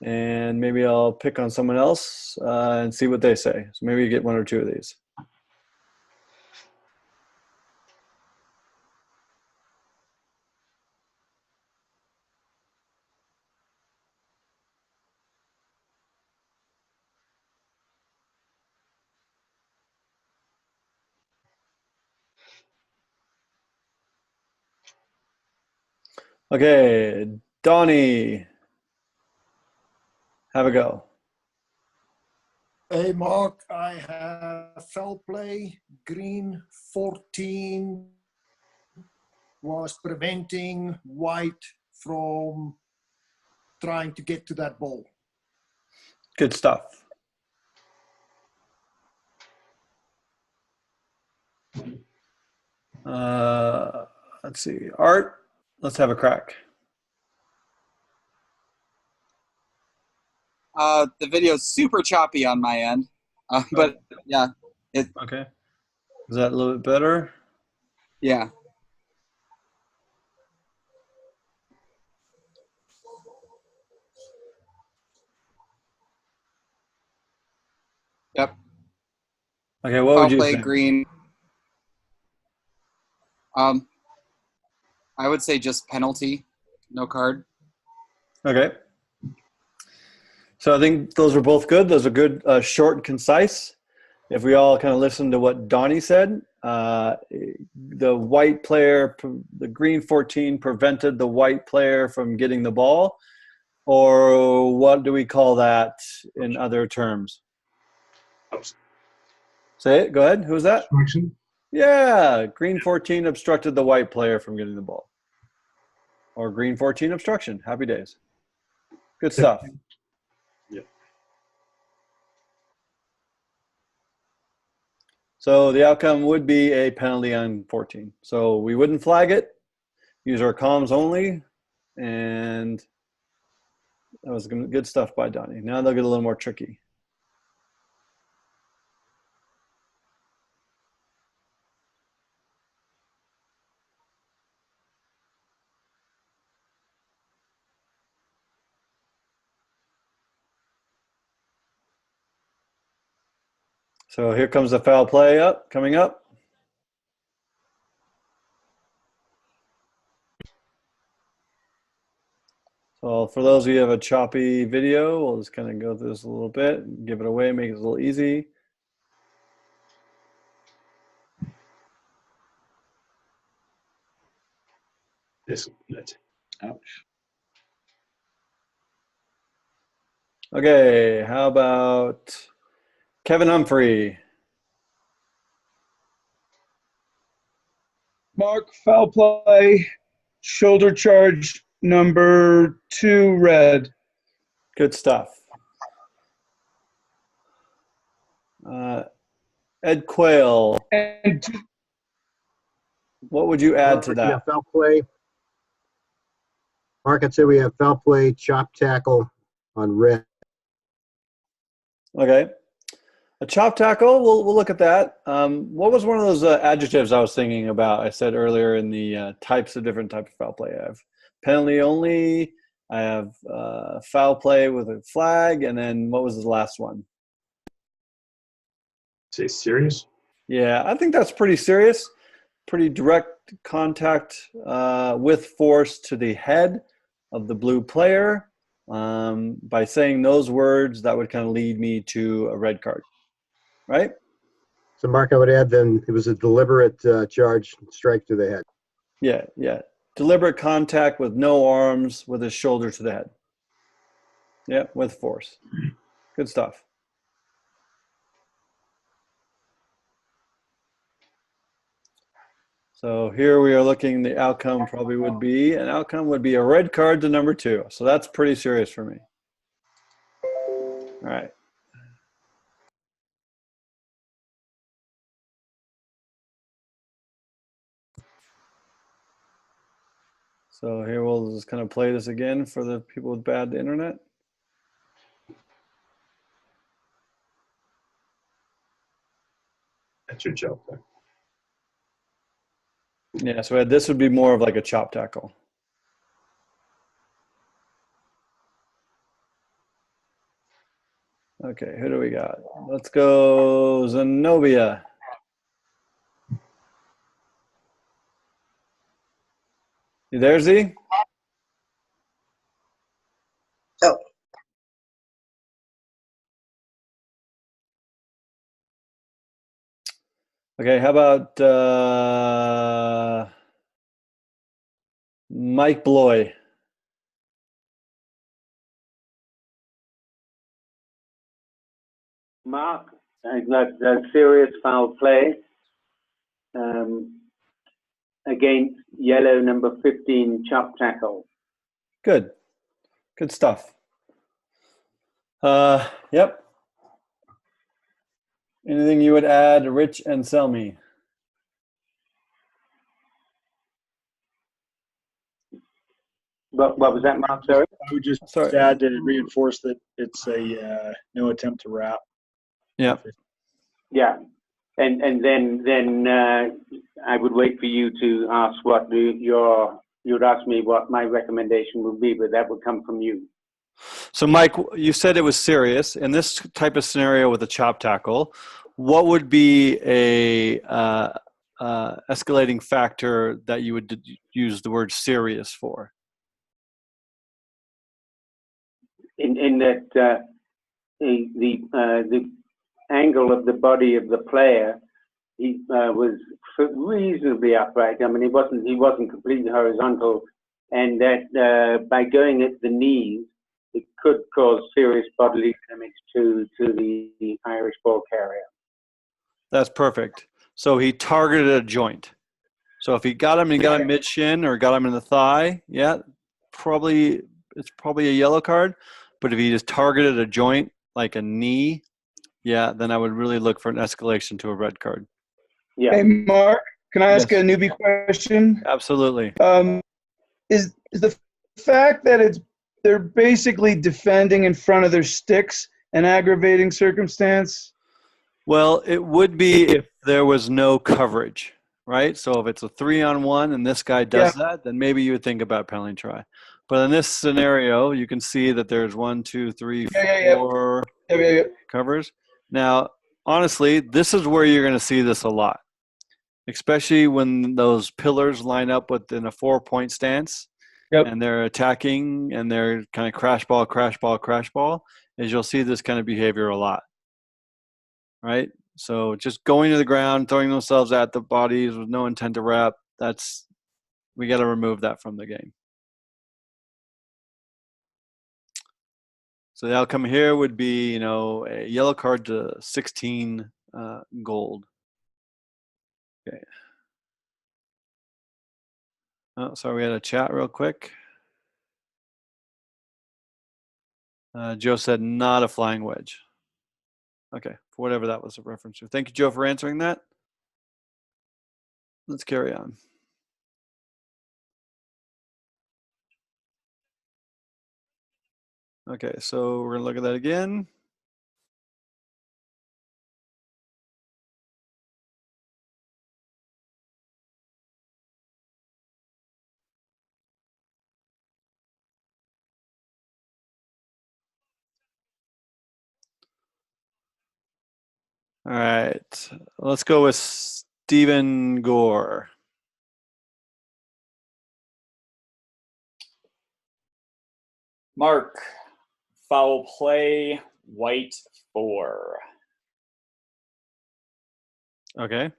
and maybe I'll pick on someone else and see what they say. So maybe you get 1 or 2 of these. Okay, Donnie, have a go. Hey, Mark, I have foul play. Green 14 was preventing white from trying to get to that ball. Good stuff. Let's see. Art, let's have a crack. The video's super choppy on my end, but yeah. Okay. Is that a little bit better? Yeah. Yep. Okay, what would you say? Green. I would say just penalty, no card. Okay. So I think those are both good. Those are good, short and concise. If we all kind of listen to what Donnie said, the white player, the green 14 prevented the white player from getting the ball, or what do we call that in other terms? Say it. Go ahead. Who's that? Obstruction. Yeah, green 14 obstructed the white player from getting the ball. Or green 14 obstruction. Happy days. Good stuff. Yep. So the outcome would be a penalty on 14. So we wouldn't flag it, use our comms only, and that was good stuff by Donnie. Now they'll get a little more tricky. So here comes the foul play coming up. So for those of you who have a choppy video, we'll just kind of go through this a little bit, give it away, make it a little easy. Ouch. Okay, how about Kevin Humphrey? Mark, foul play, shoulder charge number 2, red. Good stuff. Ed Quayle, And what would you add to that? Foul play. Mark, I'd say we have foul play, chop tackle on red. Okay. A chop tackle, we'll look at that. What was one of those adjectives I was thinking about? I said earlier in the different types of foul play. I have penalty only, I have foul play with a flag, and then what was the last one? Say serious? Yeah, I think that's pretty serious. Pretty direct contact with force to the head of the blue player. By saying those words, that would kind of lead me to a red card, right? So, Mark, I would add then it was a deliberate charge, strike to the head. Yeah. Deliberate contact with no arms, with his shoulder to the head. Yeah, with force. Good stuff. So here we are looking, the outcome probably would be, an outcome would be a red card to number 2. So that's pretty serious for me. All right. So here we'll just kind of play this again for the people with bad internet. That's your joke. Yeah, so this would be more of like a chop tackle. Okay, who do we got? Let's go Zenobia. You there, Z? Oh. Okay, how about Mike Bloy? Mark, that's serious foul play against yellow number 15 chop tackle. Good stuff. Yep. Anything you would add, Rich and Selmy? What was that, Mark? Sorry? I would just add to reinforce that it's a no attempt to wrap. Yeah. Yeah. And then I would wait for you to ask you'd ask me what my recommendation would be, but that would come from you. So, Mike, you said it was serious. In this type of scenario with a chop tackle, what would be a escalating factor that you would use the word serious for? In that the angle of the body of the player, he was reasonably upright. I mean, he wasn't completely horizontal, and that by going at the knees, it could cause serious bodily damage to the Irish ball carrier. That's perfect. So he targeted a joint. So if he got him and he got him mid shin or got him in the thigh, yeah, it's probably a yellow card. But if he just targeted a joint like a knee, yeah, then I would really look for an escalation to a red card. Yeah. Hey, Mark, can I ask Yes. a newbie question? Absolutely. Is the fact that they're basically defending in front of their sticks an aggravating circumstance? Well, it would be if there was no coverage, right? So if it's a 3-on-1 and this guy does that, then maybe you would think about penalty try. But in this scenario, you can see that there's 1, 2, 3, 4 covers. Now, honestly, this is where you're going to see this a lot, especially when those pillars line up within a 4-point stance and they're attacking and they're kind of crash ball, crash ball, crash ball, is you'll see this kind of behavior a lot. Right? So just going to the ground, throwing themselves at the bodies with no intent to wrap, we got to remove that from the game. So the outcome here would be, a yellow card to 16 gold. Okay. Oh, sorry, we had a chat real quick. Joe said not a flying wedge. Okay, for whatever that was a reference to. Thank you, Joe, for answering that. Let's carry on. Okay, so we're going to look at that again. All right, let's go with Stephen Gore. Mark, foul play, white 4. Okay.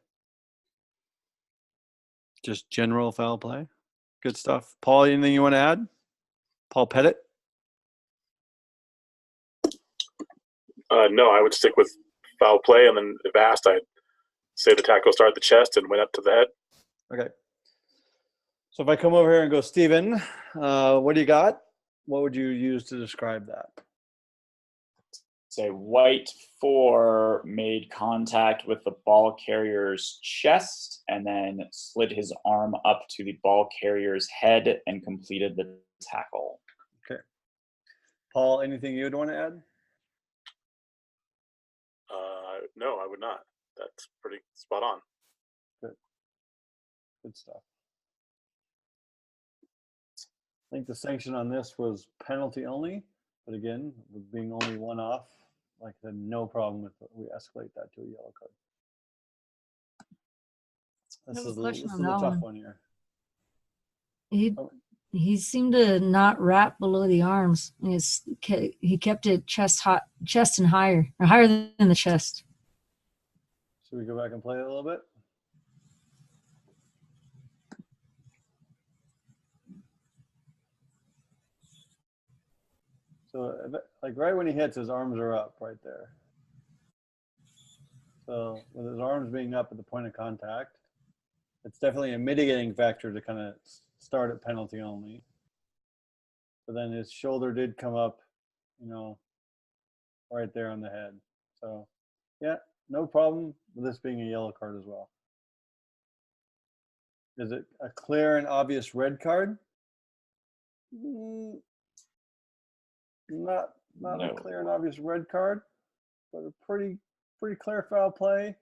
Just general foul play. Good stuff. Paul, anything you want to add? Paul Pettit? No, I would stick with foul play, and then if asked, I'd say the tackle started at the chest and went up to the head. Okay. So if I come over here and go, Steven, what do you got? What would you use to describe that? Say white 4 made contact with the ball carrier's chest and then slid his arm up to the ball carrier's head and completed the tackle. Okay. Paul, anything you'd want to add? No, I would not. That's pretty spot on. Good. Good stuff. I think the sanction on this was penalty only, but again, with being only one off, like I said, no problem with it. We escalate that to a yellow card. This is a tough one here. He seemed to not wrap below the arms. He kept it chest and higher, or higher than the chest. Should we go back and play it a little bit? So, like right when he hits, his arms are up right there. So, with his arms being up at the point of contact, it's definitely a mitigating factor to kind of start at penalty only. But then his shoulder did come up, right there on the head. So, yeah, no problem with this being a yellow card as well. Is it a clear and obvious red card? Not a clear and obvious red card, but a pretty clear foul play.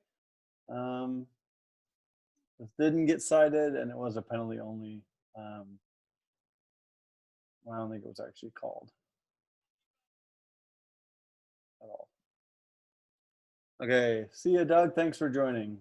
This didn't get cited, and it was a penalty only. I don't think it was actually called at all. Okay, see you, Doug. Thanks for joining.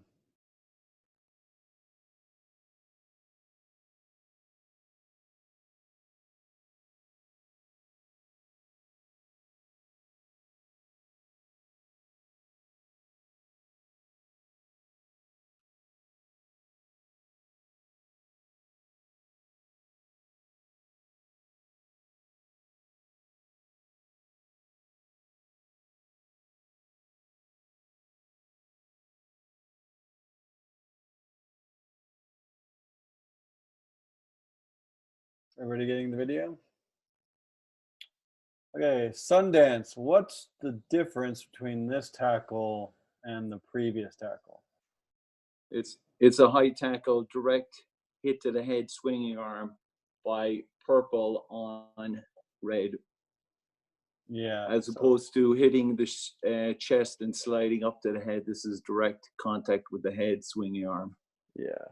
Everybody getting the video? Okay, Sundance. What's the difference between this tackle and the previous tackle? It's a high tackle, direct hit to the head, swinging arm by purple on red. Yeah. As opposed to hitting the chest and sliding up to the head. This is direct contact with the head, swinging arm. Yeah.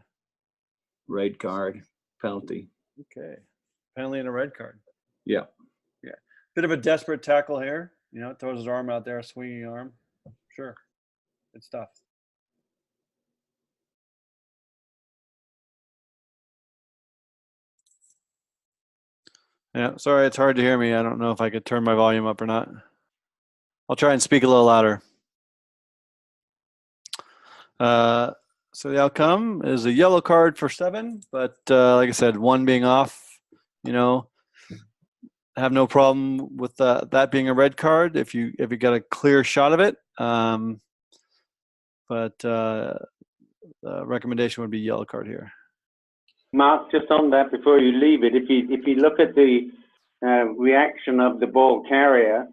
Red card, penalty. Okay. Penalty and a red card. Yeah. Yeah. Bit of a desperate tackle here. You know, throws his arm out there, swinging arm. Sure. Good stuff. Yeah, sorry, it's hard to hear me. I don't know if I could turn my volume up or not. I'll try and speak a little louder. So the outcome is a yellow card for 7, but like I said, 1 being off, you know, I have no problem with that being a red card if you got a clear shot of it. But the recommendation would be yellow card here. Mark, just on that before you leave it, if you look at the reaction of the ball carrier,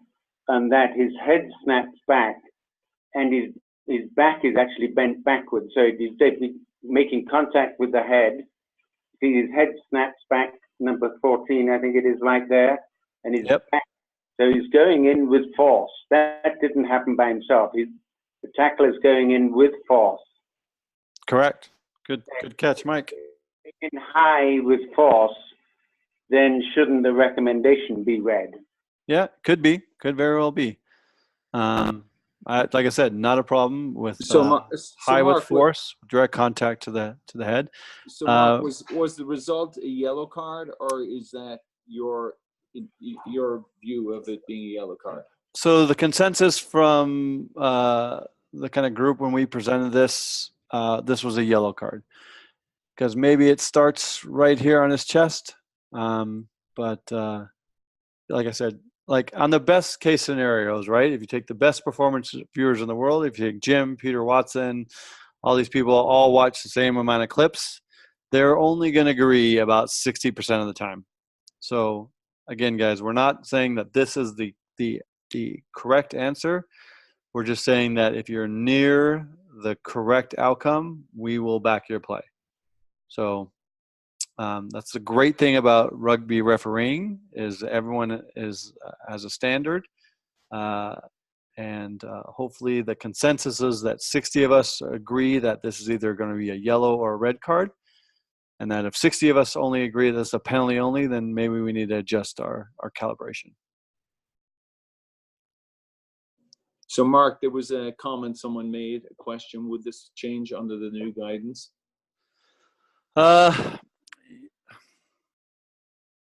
and that his head snaps back, and his back is actually bent backwards, so he's making contact with the head. See, his head snaps back, number 14, I think it is right there, and his back. So he's going in with force. That didn't happen by himself. The tackle is going in with force. Correct. Good catch, Mike. In high with force, then shouldn't the recommendation be red? Yeah, could be. Could very well be. Like I said, not a problem with high Mark, with force, direct contact to the head. So Mark, was the result a yellow card, or is that your view of it being a yellow card? So the consensus from the kind of group when we presented this, this was a yellow card, because maybe it starts right here on his chest. But like I said, like on the best case scenarios, right? If you take the best performance viewers in the world, if you take Jim, Peter Watson, all these people all watch the same amount of clips, they're only going to agree about 60% of the time. So again, guys, we're not saying that this is the correct answer. We're just saying that if you're near the correct outcome, we will back your play. So that's the great thing about rugby refereeing, is everyone has a standard, and hopefully the consensus is that 60 of us agree that this is either going to be a yellow or a red card, and that if 60 of us only agree that it's a penalty only, then maybe we need to adjust our calibration. So Mark, there was a comment someone made, a question: would this change under the new guidance?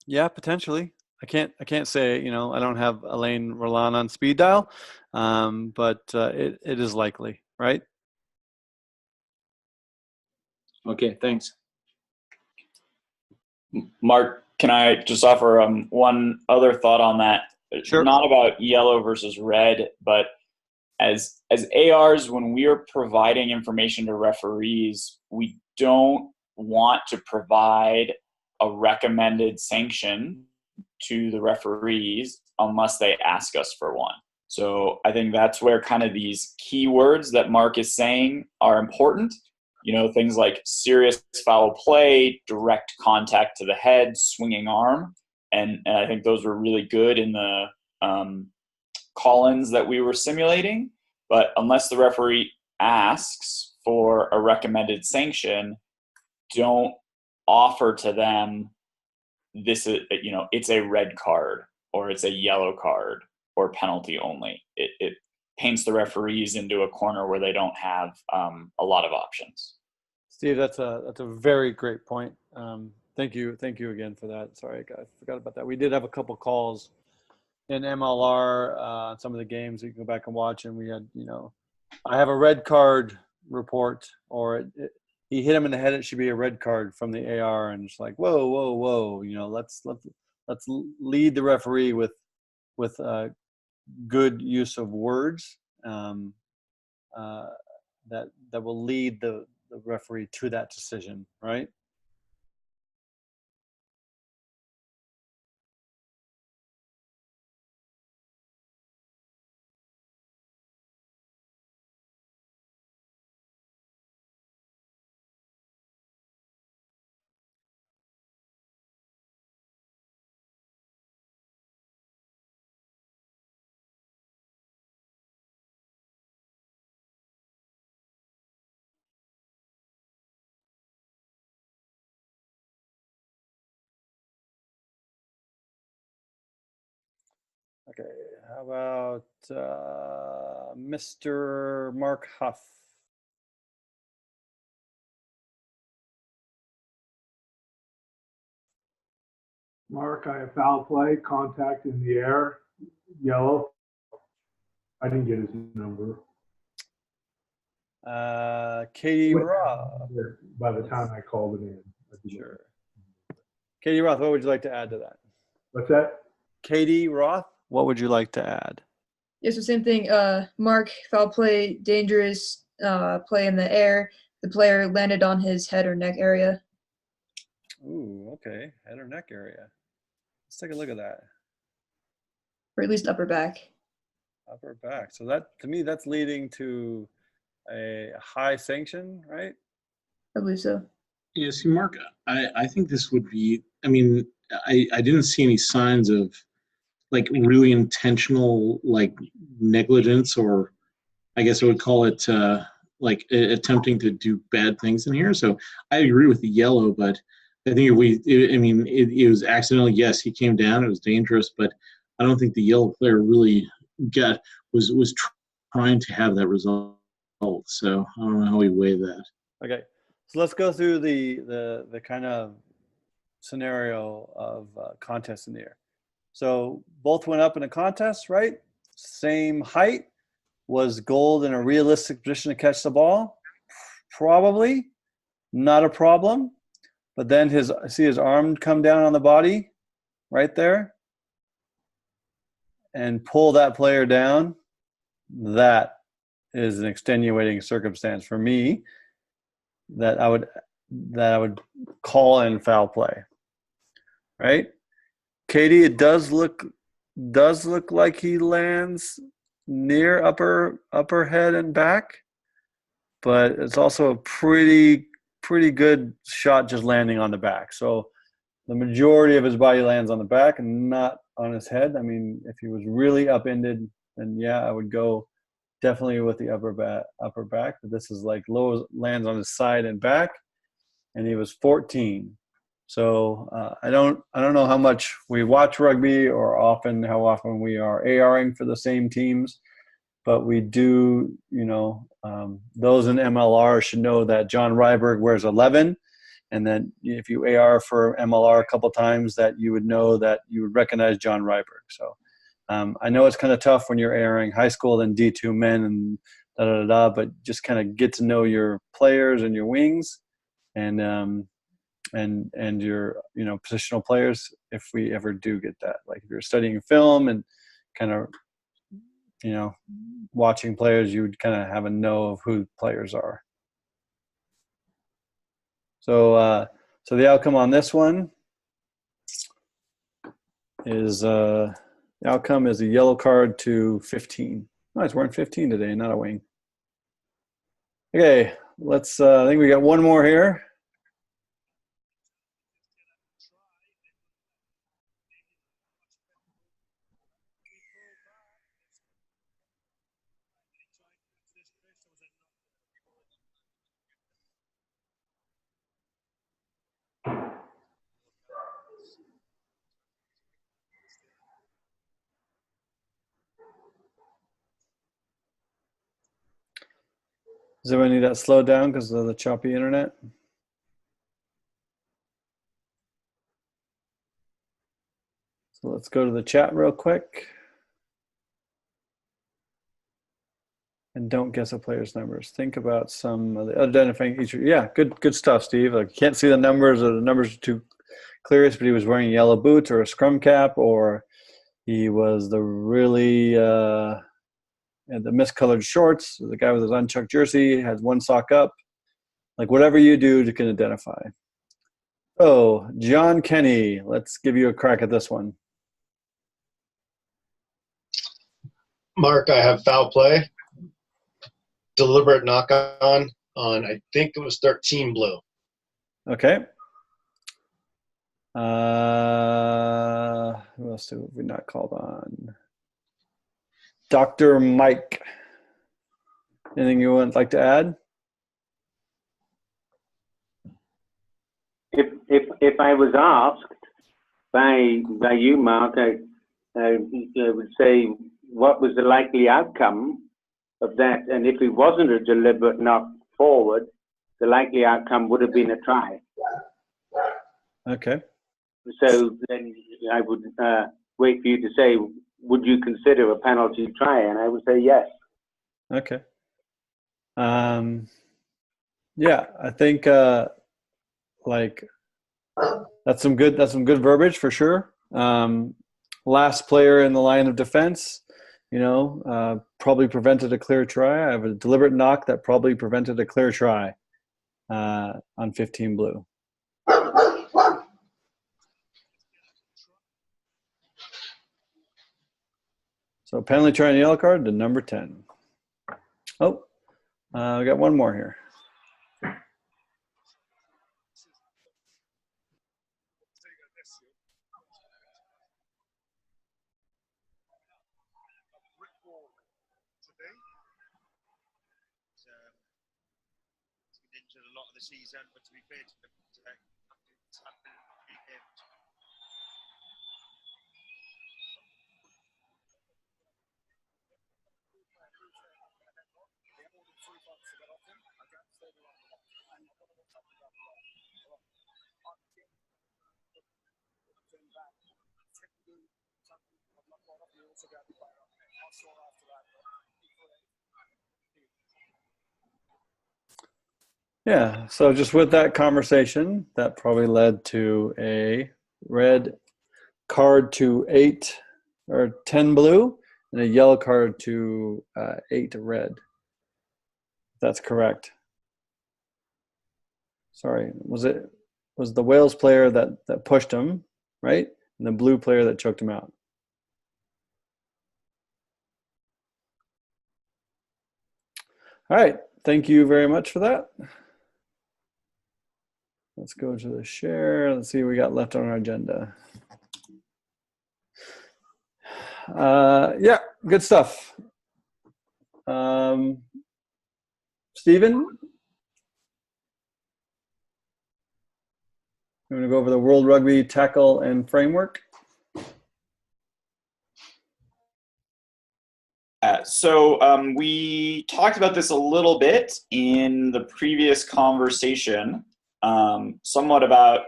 Yeah, potentially. I can't say, you know, I don't have Elaine Roland on speed dial, but it is likely, right? Okay, thanks. Mark, can I just offer one other thought on that? Sure. Not about yellow versus red, but as ARs, when we are providing information to referees, we don't want to provide a recommended sanction to the referees unless they ask us for one. So I think that's where kind of these keywords that Mark is saying are important. You know, things like serious foul play, direct contact to the head, swinging arm. And I think those were really good in the call-ins that we were simulating. But unless the referee asks for a recommended sanction, don't offer to them this is, you know, it's a red card or it's a yellow card or penalty only. It paints the referees into a corner where they don't have a lot of options. Steve, that's a very great point. Thank you again for that. Sorry, I forgot about that. We did have a couple calls in MLR, some of the games that you can go back and watch, and we had, you know, I have a red card report, or he hit him in the head, it should be a red card from the AR, and it's like, whoa, you know, let's lead the referee with good use of words that will lead the referee to that decision, right? Okay, how about Mr. Mark Huff? Mark, I have foul play, contact in the air, yellow. I didn't get his number. Katie Roth. By the time I called it in. Sure. Katie Roth, what would you like to add to that? What's that? Katie Roth, what would you like to add? Yeah, so same thing. Mark, foul play, dangerous play in the air. The player landed on his head or neck area. Ooh, okay. Head or neck area. Let's take a look at that. Or at least upper back. Upper back. So that, to me, that's leading to a high sanction, right? I believe so. Yeah, see, Mark, I think this would be, I mean, I didn't see any signs of like really intentional like negligence, or I guess I would call it like attempting to do bad things in here. So I agree with the yellow, but I think it was accidental. Yes, he came down. It was dangerous, but I don't think the yellow player really was trying to have that result. So I don't know how we weigh that. Okay, so let's go through the kind of scenario of contest in the air. So both went up in a contest, right? Same height. Was Gold in a realistic position to catch the ball? Probably. Not a problem. But then see his arm come down on the body right there and pull that player down. That is an extenuating circumstance for me that I would call in foul play. Right? Katie, it does look like he lands near upper head and back, but it's also a pretty good shot just landing on the back. So the majority of his body lands on the back and not on his head. I mean, if he was really upended, then yeah, I would go definitely with the upper back. But this is like low, lands on his side and back, and he was 14. So I don't know how much we watch rugby or how often we are ARing for the same teams, but we do, those in MLR should know that John Ryberg wears 11, and then if you AR for MLR a couple times, that you would know that you would recognize John Ryberg. So I know it's kind of tough when you're ARing high school and D2 men and but just kind of get to know your players and your wings and your positional players if we ever do get that. Like if you're studying film and kind of watching players, you would kind of have a know of who players are. So the outcome on this one is the outcome is a yellow card to 15. Nice, we're in 15 today, not a wing. Okay, let's I think we got one more here. Does everyone need that slowed down because of the choppy internet? So let's go to the chat real quick. And don't guess a player's numbers. Think about some of the identifying each. Yeah, good stuff, Steve. Like you can't see the numbers, or the numbers are too clearest, but he was wearing yellow boots or a scrum cap, or he was the really the miscolored shorts. The guy with his unchucked jersey has one sock up. Like whatever you do, you can identify. So John Kenny, let's give you a crack at this one. Mark, I have foul play. Deliberate knock on I think it was 13 blue. Okay. Who else have we not called on? Dr. Mike. Anything you would like to add? If I was asked by you, Mark, would say what was the likely outcome of that, and if it wasn't a deliberate knock forward, the likely outcome would have been a try. Okay. So then I would wait for you to say, would you consider a penalty try? And I would say yes. Okay. Yeah, I think like that's some good verbiage for sure. Last player in the line of defense, probably prevented a clear try. I have a deliberate knock that probably prevented a clear try on 15 blue. So penalty try and yellow card to number 10. Oh, we got one more here. A lot of the season, but to be fair to them, Yeah, so just with that conversation, that probably led to a red card to 8 or 10 blue and a yellow card to 8 red. That's correct. Sorry, was the Wales player that pushed him, right? And the blue player that choked him out. All right, thank you very much for that. Let's go to the share. Let's see what we got left on our agenda. Yeah, good stuff. Stephen? You want to go over the World Rugby tackle and framework? So we talked about this a little bit in the previous conversation, somewhat about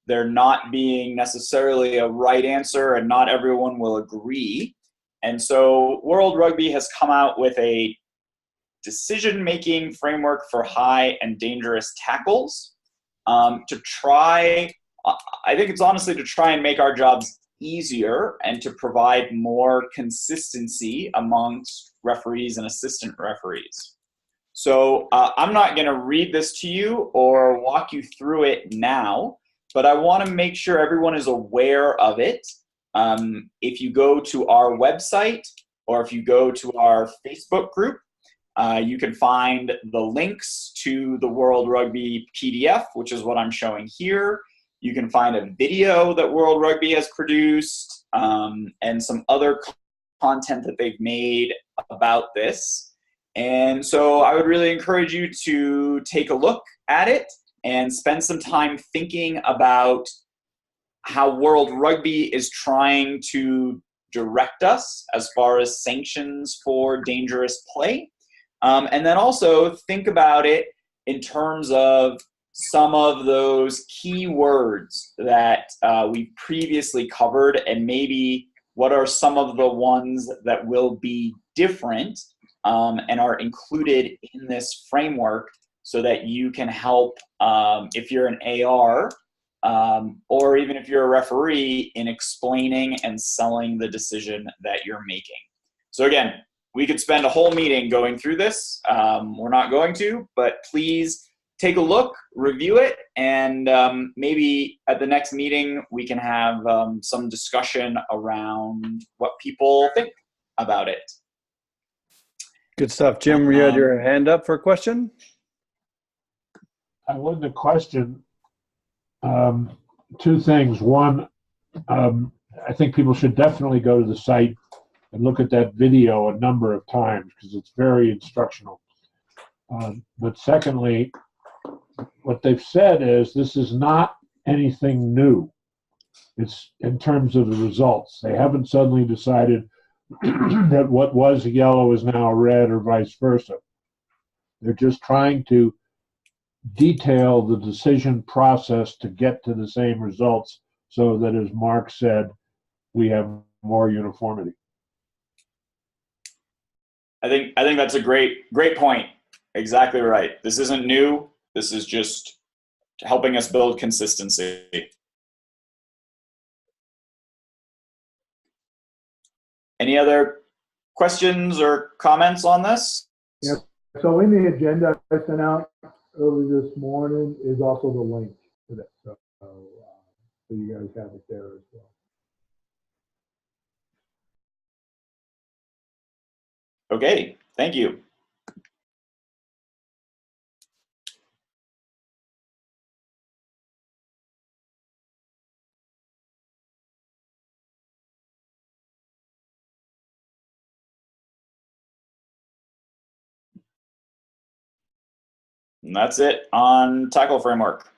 there not being necessarily a right answer and not everyone will agree. And so World Rugby has come out with a decision-making framework for high and dangerous tackles to try, I think it's honestly to try and make our jobs easier and to provide more consistency amongst referees and assistant referees. So I'm not going to read this to you or walk you through it now, but I want to make sure everyone is aware of it. If you go to our website or if you go to our Facebook group, you can find the links to the World Rugby PDF, which is what I'm showing here. You can find a video that World Rugby has produced and some other content that they've made about this. And so I would really encourage you to take a look at it and spend some time thinking about how World Rugby is trying to direct us as far as sanctions for dangerous play. And then also think about it in terms of some of those key words that we previously covered and maybe what are some of the ones that will be different and are included in this framework so that you can help if you're an AR or even if you're a referee in explaining and selling the decision that you're making. So again, we could spend a whole meeting going through this. We're not going to, but please take a look, review it, and maybe at the next meeting we can have some discussion around what people think about it. Good stuff. Jim, you had your hand up for a question? I wanted to question two things. One, I think people should definitely go to the site and look at that video a number of times because it's very instructional. But secondly, what they've said is this is not anything new. It's in terms of the results. They haven't suddenly decided that what was a yellow is now a red or vice versa. They're just trying to detail the decision process to get to the same results so that, as Mark said, we have more uniformity. I think that's a great point. Exactly right. This isn't new. This is just helping us build consistency. Any other questions or comments on this? Yeah. So in the agenda I sent out early this morning is also the link to that. So you guys have it there as well. Okay, thank you. And that's it on tackle framework.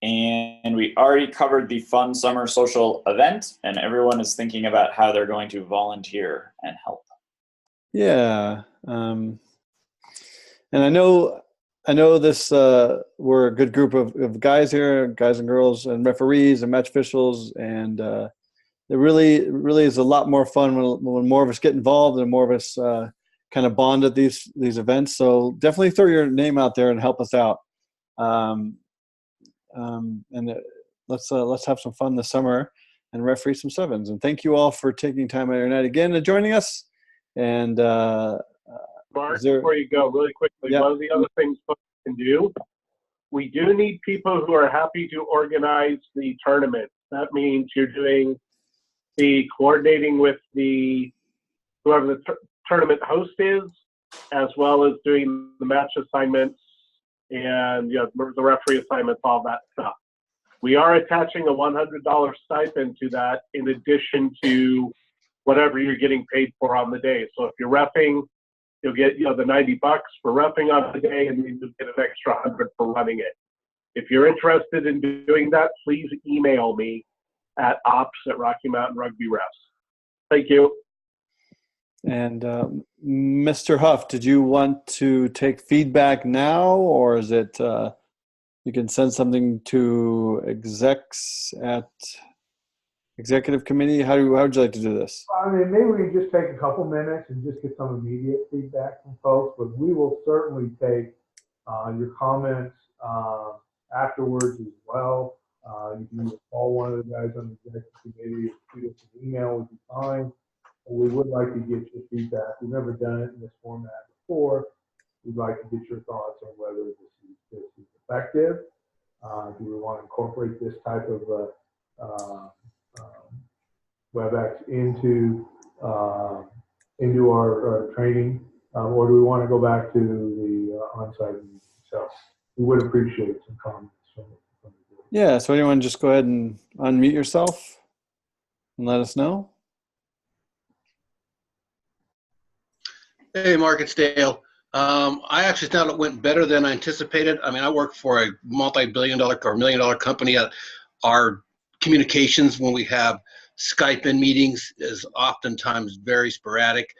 And we already covered the fun summer social event, and everyone is thinking about how they're going to volunteer and help. Yeah. And I know this, we're a good group of guys here, guys and girls and referees and match officials. And it really is a lot more fun when more of us get involved and more of us kind of bond at these events. So definitely throw your name out there and help us out. Let's have some fun this summer and referee some sevens. And thank you all for taking time out of your night again and joining us. And Mark, before you go, really quickly, one of the other things folks can do, we do need people who are happy to organize the tournament. That means you're doing the coordinating with whoever the tournament host is, as well as doing the match assignments and the referee assignments, all that stuff. We are attaching a $100 stipend to that in addition to whatever you're getting paid for on the day. So if you're reffing, you'll get the $90 for reffing on the day, and then you'll get an extra 100 for running it. If you're interested in doing that, please email me at ops@Rocky Mountain Rugby Refs. Thank you. And Mr. Huff, did you want to take feedback now, or is it you can send something to execs at executive committee? How would you like to do this? I mean, maybe we can just take a couple minutes and just get some immediate feedback from folks, but we will certainly take your comments afterwards as well. You can either call one of the guys on the executive committee or shoot us an email would be fine. We would like to get your feedback. We've never done it in this format before. We'd like to get your thoughts on whether this is effective. Do we want to incorporate this type of WebEx into our training, or do we want to go back to the on-site meeting? So we would appreciate some comments from the group. Yeah, so anyone just go ahead and unmute yourself and let us know. Hey, Mark, it's Dale. I actually thought it went better than I anticipated. I mean, I work for a multi-billion-dollar or million-dollar company. Our communications when we have Skype in meetings is oftentimes very sporadic.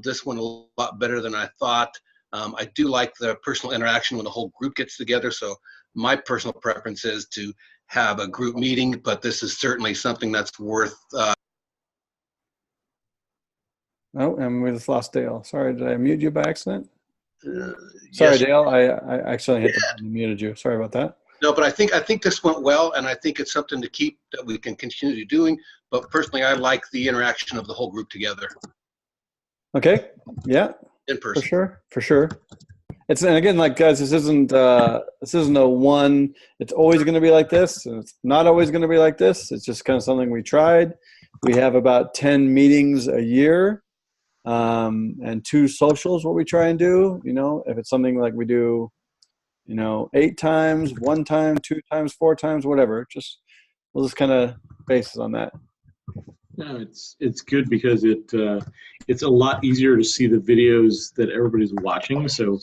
This went a lot better than I thought. I do like the personal interaction when the whole group gets together. So my personal preference is to have a group meeting, but this is certainly something that's worth. Oh, and we just lost Dale. Sorry, did I mute you by accident? Sorry, Yes. Dale. I accidentally hit the button and muted you. Sorry about that. No, but I think this went well, and I think it's something to keep that we can continue doing. But personally, I like the interaction of the whole group together. Okay. Yeah. In person. For sure. And again, like guys, this isn't a one. It's always going to be like this, and it's not always going to be like this. It's just kind of something we tried. We have about 10 meetings a year, and 2 socials. What we try and do, if it's something like we do, 8 times, 1 time, 2 times, 4 times, whatever. We'll just kind of base it on that. No, it's good because it's a lot easier to see the videos that everybody's watching. So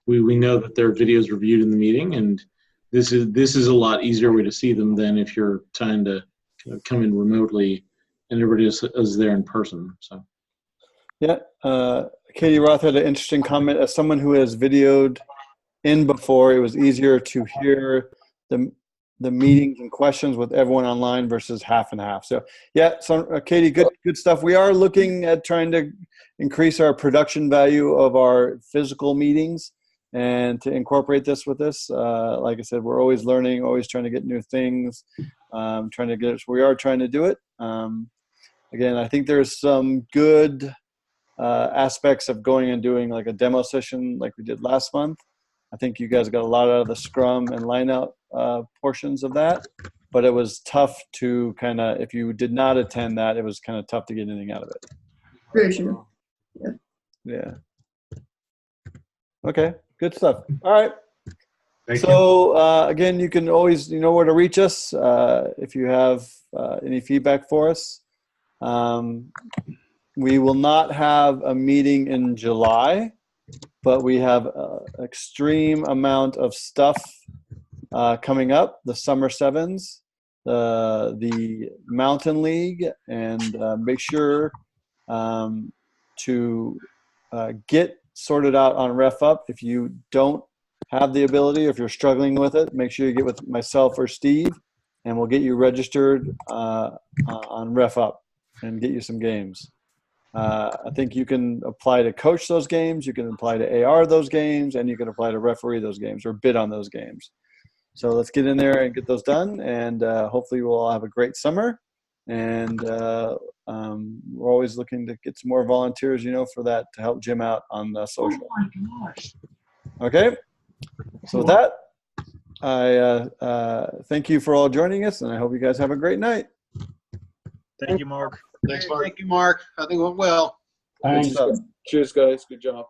we know that their videos reviewed in the meeting, and this is a lot easier way to see them than if you're trying to come in remotely and everybody is there in person. So Yeah, Katie Roth had an interesting comment. As someone who has videoed in before, it was easier to hear the meetings and questions with everyone online versus half and half. So yeah, so Katie, good stuff. We are looking at trying to increase our production value of our physical meetings and to incorporate this with this. Like I said, we're always learning, always trying to get new things, trying to get it. So we are trying to do it. Again, I think there's some good aspects of going and doing like a demo session like we did last month. I think you guys got a lot out of the scrum and line out portions of that, but it was tough to kind of, if you did not attend that, it was kind of tough to get anything out of it. Very true. Yeah. Yeah. Okay, good stuff. All right. Thank So again, you can always, you know where to reach us if you have any feedback for us. We will not have a meeting in July, but we have an extreme amount of stuff coming up. The Summer Sevens, the Mountain League, and make sure to get sorted out on Ref Up. If you don't have the ability, if you're struggling with it, make sure you get with myself or Steve, and we'll get you registered on Ref Up and get you some games. I think you can apply to coach those games, you can apply to AR those games, and you can apply to referee those games or bid on those games. So let's get in there and get those done, and hopefully we'll all have a great summer. And we're always looking to get some more volunteers, you know, for that to help Jim out on the social. Oh my gosh. Okay. So with that, I thank you for all joining us, and I hope you guys have a great night. Thank you, Mark. Thanks, Mark. Thank you, Mark. I think it went well. Thanks. Good stuff. Cheers, guys. Good job.